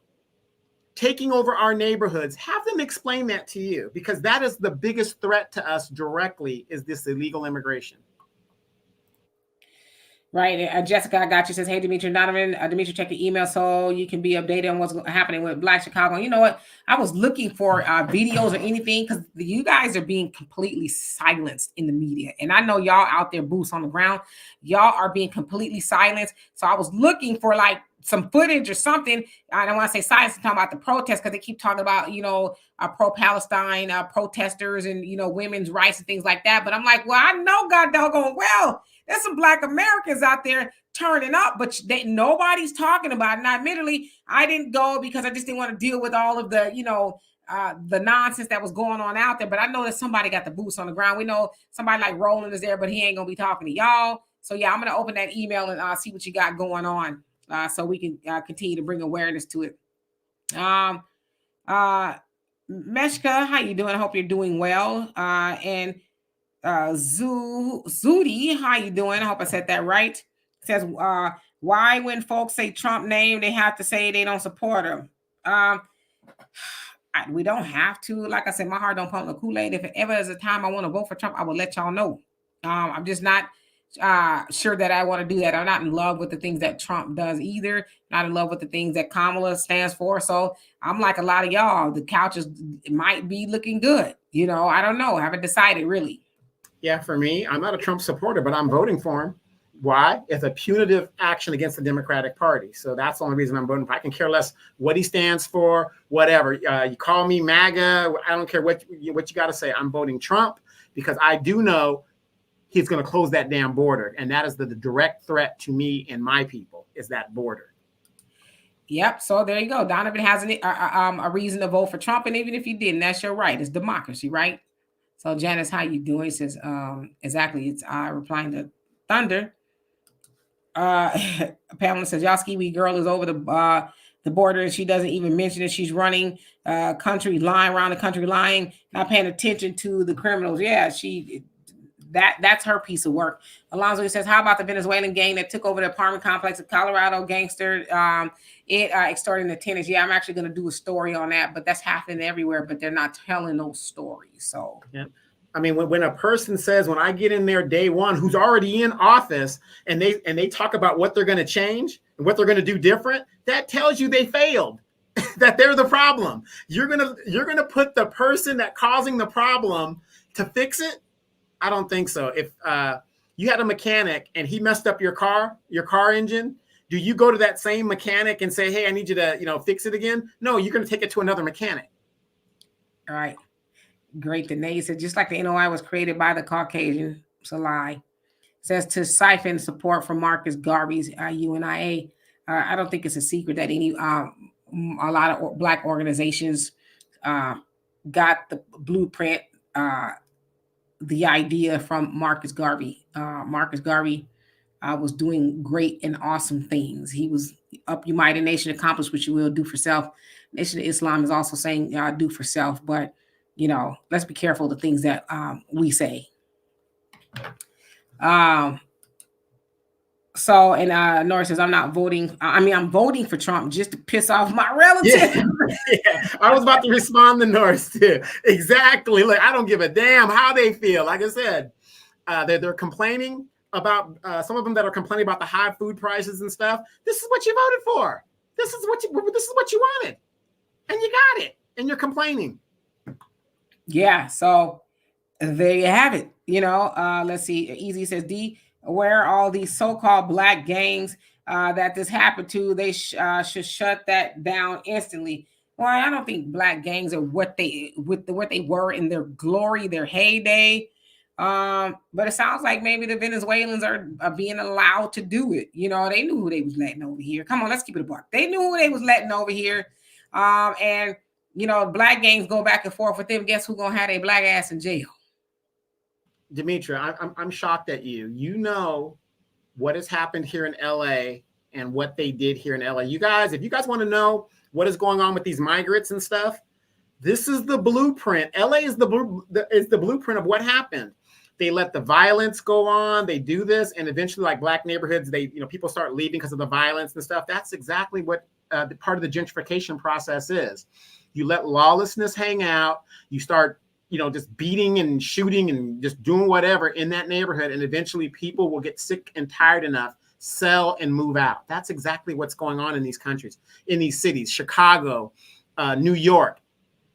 taking over our neighborhoods. Have them explain that to you, because that is the biggest threat to us directly, is this illegal immigration. Right. Jessica, I got you. Says, hey, Dimitri and Donovan. Dimitri, check the email so you can be updated on what's happening with Black Chicago. You know what? I was looking for videos or anything, because you guys are being completely silenced in the media. And I know y'all out there, boots on the ground. Y'all are being completely silenced. So I was looking for like some footage or something. I don't want to say silence, I'm talking about the protests, because they keep talking about, pro-Palestine protesters and, women's rights and things like that. But I'm like, well, I know God doggone well there's some Black Americans out there turning up, but nobody's talking about it. Now, admittedly, I didn't go because I just didn't want to deal with all of the, the nonsense that was going on out there. But I know that somebody got the boots on the ground. We know somebody like Roland is there, but he ain't going to be talking to y'all. So, yeah, I'm going to open that email and see what you got going on so we can continue to bring awareness to it. Meshka, how you doing? I hope you're doing well. And Zudi, how you doing? I hope I said that right. It says, why when folks say Trump name, they have to say they don't support him? We don't have to. Like I said, my heart don't pump no Kool-Aid. If ever is a time I want to vote for Trump, I will let y'all know. I'm just not sure that I want to do that. I'm not in love with the things that Trump does either. Not in love with the things that Kamala stands for. So I'm like a lot of y'all. The couches might be looking good. I don't know. I haven't decided really. Yeah, for me, I'm not a Trump supporter, but I'm voting for him. Why? It's a punitive action against the Democratic Party. So that's the only reason I'm voting for. I can care less what he stands for, whatever. You call me MAGA. I don't care what you got to say. I'm voting Trump because I do know he's going to close that damn border. And that is the direct threat to me and my people is that border. Yep. So there you go. Donovan has a reason to vote for Trump. And even if you didn't, that's your right. It's democracy, right? So Janice, how you doing? Says, exactly. It's replying to Thunder. Pamela says, y'all ski girl is over the border and she doesn't even mention it. She's running country line around the country line, not paying attention to the criminals. Yeah, that's her piece of work. Alonzo says, how about the Venezuelan gang that took over the apartment complex of Colorado gangster extorting the tenants? Yeah, I'm actually going to do a story on that, but that's happening everywhere, but they're not telling those stories. So yeah. I mean, when a person says, when I get in there day one, who's already in office and they talk about what they're going to change and what they're going to do different, that tells you they failed, that they're the problem. You're going to put the person that causing the problem to fix it. I don't think so. If you had a mechanic and he messed up your car engine, do you go to that same mechanic and say, hey, I need you to, fix it again? No, you're going to take it to another mechanic. All right. Great. Danae said, just like the NOI was created by the Caucasian. It's a lie. Says to siphon support from Marcus Garvey's UNIA. I don't think it's a secret that a lot of Black organizations got the blueprint, the idea from Marcus Garvey. Marcus Garvey was doing great and awesome things. He was up, you might a nation accomplish what you will, do for self. Nation of Islam is also saying do for self, but let's be careful of the things that we say. So, and Nora says, I'm not voting. I'm voting for Trump just to piss off my relatives. Yeah. I was about to respond to Norris too. Exactly. Like, I don't give a damn how they feel. Like I said, they're complaining about some of them that are complaining about the high food prices and stuff. This is what you voted for. This is what you wanted, and you got it, and you're complaining. Yeah, so there you have it. Let's see. Easy says, D, where are all these so-called Black gangs that this happened to? They should shut that down instantly. Well, I don't think Black gangs are what they were in their glory, their heyday. But it sounds like maybe the Venezuelans are being allowed to do it. They knew who they was letting over here. Come on, let's keep it a buck. They knew who they was letting over here. And Black gangs go back and forth with them. Guess who's gonna have a Black ass in jail? Demetra, I'm shocked at you. You know what has happened here in LA and what they did here in LA. You guys, if you guys want to know what is going on with these migrants and stuff, this is the blueprint. LA is the blueprint of what happened. They let the violence go on. They do this, and eventually, like Black neighborhoods, people start leaving because of the violence and stuff. That's exactly what part of the gentrification process is. You let lawlessness hang out. You start, just beating and shooting and just doing whatever in that neighborhood. And eventually people will get sick and tired enough, sell and move out. That's exactly what's going on in these countries, in these cities, Chicago, New York.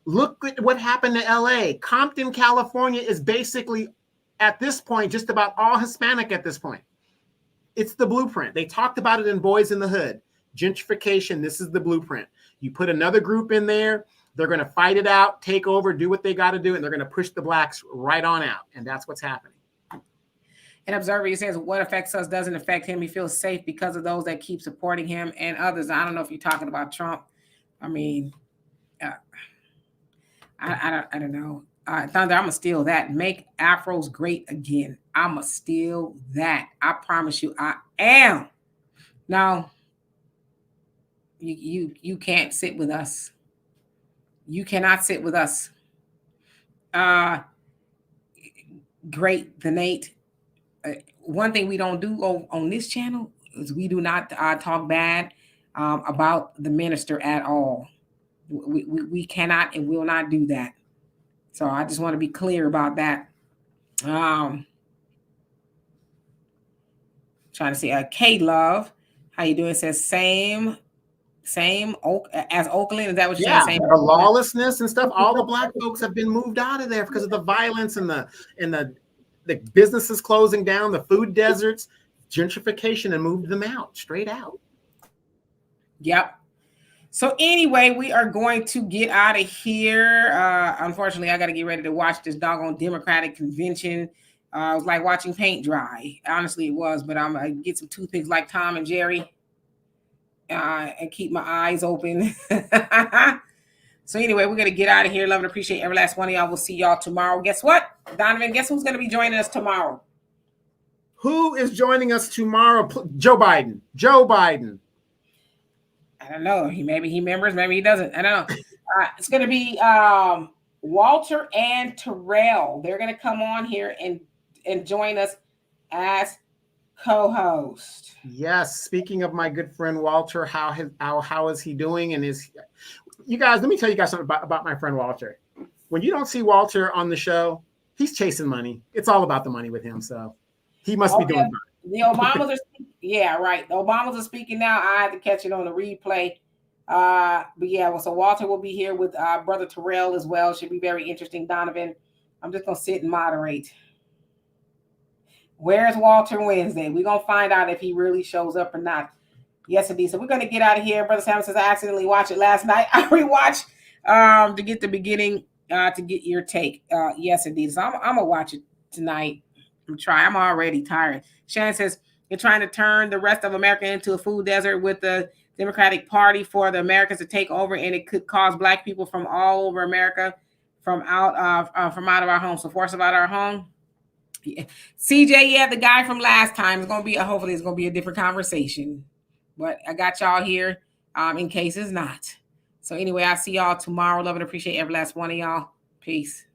Look at what happened to LA. Compton, California is basically at this point, just about all Hispanic at this point. It's the blueprint. They talked about it in Boys in the Hood. Gentrification, this is the blueprint. You put another group in there, they're going to fight it out, take over, do what they got to do, and they're going to push the Blacks right on out. And that's what's happening. An observer, he says, what affects us doesn't affect him. He feels safe because of those that keep supporting him and others. I don't know if you're talking about Trump. I don't know. Thunder, I'm going to steal that. Make Afros great again. I'm going to steal that. I promise you I am. Now, you can't sit with us. You cannot sit with us. Great, the Nate. One thing we don't do on this channel is we do not talk bad about the minister at all. We cannot and will not do that. So I just want to be clear about that. Trying to see K Love, how you doing? It says same as Oakland. Is that what you're saying? The lawlessness and stuff. All the Black folks have been moved out of there because of the violence and the businesses closing down, the food deserts. gentrification and moved them out, straight out. Yep. So anyway, we are going to get out of here. Unfortunately, I got to get ready to watch this doggone Democratic convention. It was like watching paint dry. Honestly, it was. But I'm going to get some toothpicks like Tom and Jerry and keep my eyes open. So anyway, we're going to get out of here. Love and appreciate every last one of y'all. We'll see y'all tomorrow. Guess what, Donovan? Guess who's going to be joining us tomorrow? Who is joining us tomorrow? Joe Biden. Joe Biden. I don't know. Maybe he remembers, maybe he doesn't. I don't know. It's going to be Walter and Terrell. They're going to come on here and join us as co-host. Yes. Speaking of my good friend Walter, how is he doing? And you guys, let me tell you guys something about my friend Walter. When you don't see Walter on the show, he's chasing money. It's all about the money with him. So he must be doing fine. The Obamas are yeah, right. The Obamas are speaking now. I had to catch it on the replay. But yeah, so Walter will be here with Brother Terrell as well. Should be very interesting. Donovan, I'm just gonna sit and moderate. Where's Walter Wednesday? We're gonna find out if he really shows up or not. Yes, indeed. So we're gonna get out of here. Brother Sam says I accidentally watched it last night. I rewatched to get the beginning to get your take. Yes, indeed. So I'm gonna watch it tonight. I'm already tired. Shannon says you're trying to turn the rest of America into a food desert with the Democratic Party for the Americans to take over, and it could cause Black people from all over America from out of our home. So force them out of our home. Yeah. CJ, yeah, the guy from last time is gonna be. Hopefully, it's gonna be a different conversation. But I got y'all here in case it's not. So anyway, I'll see y'all tomorrow. Love and appreciate every last one of y'all. Peace.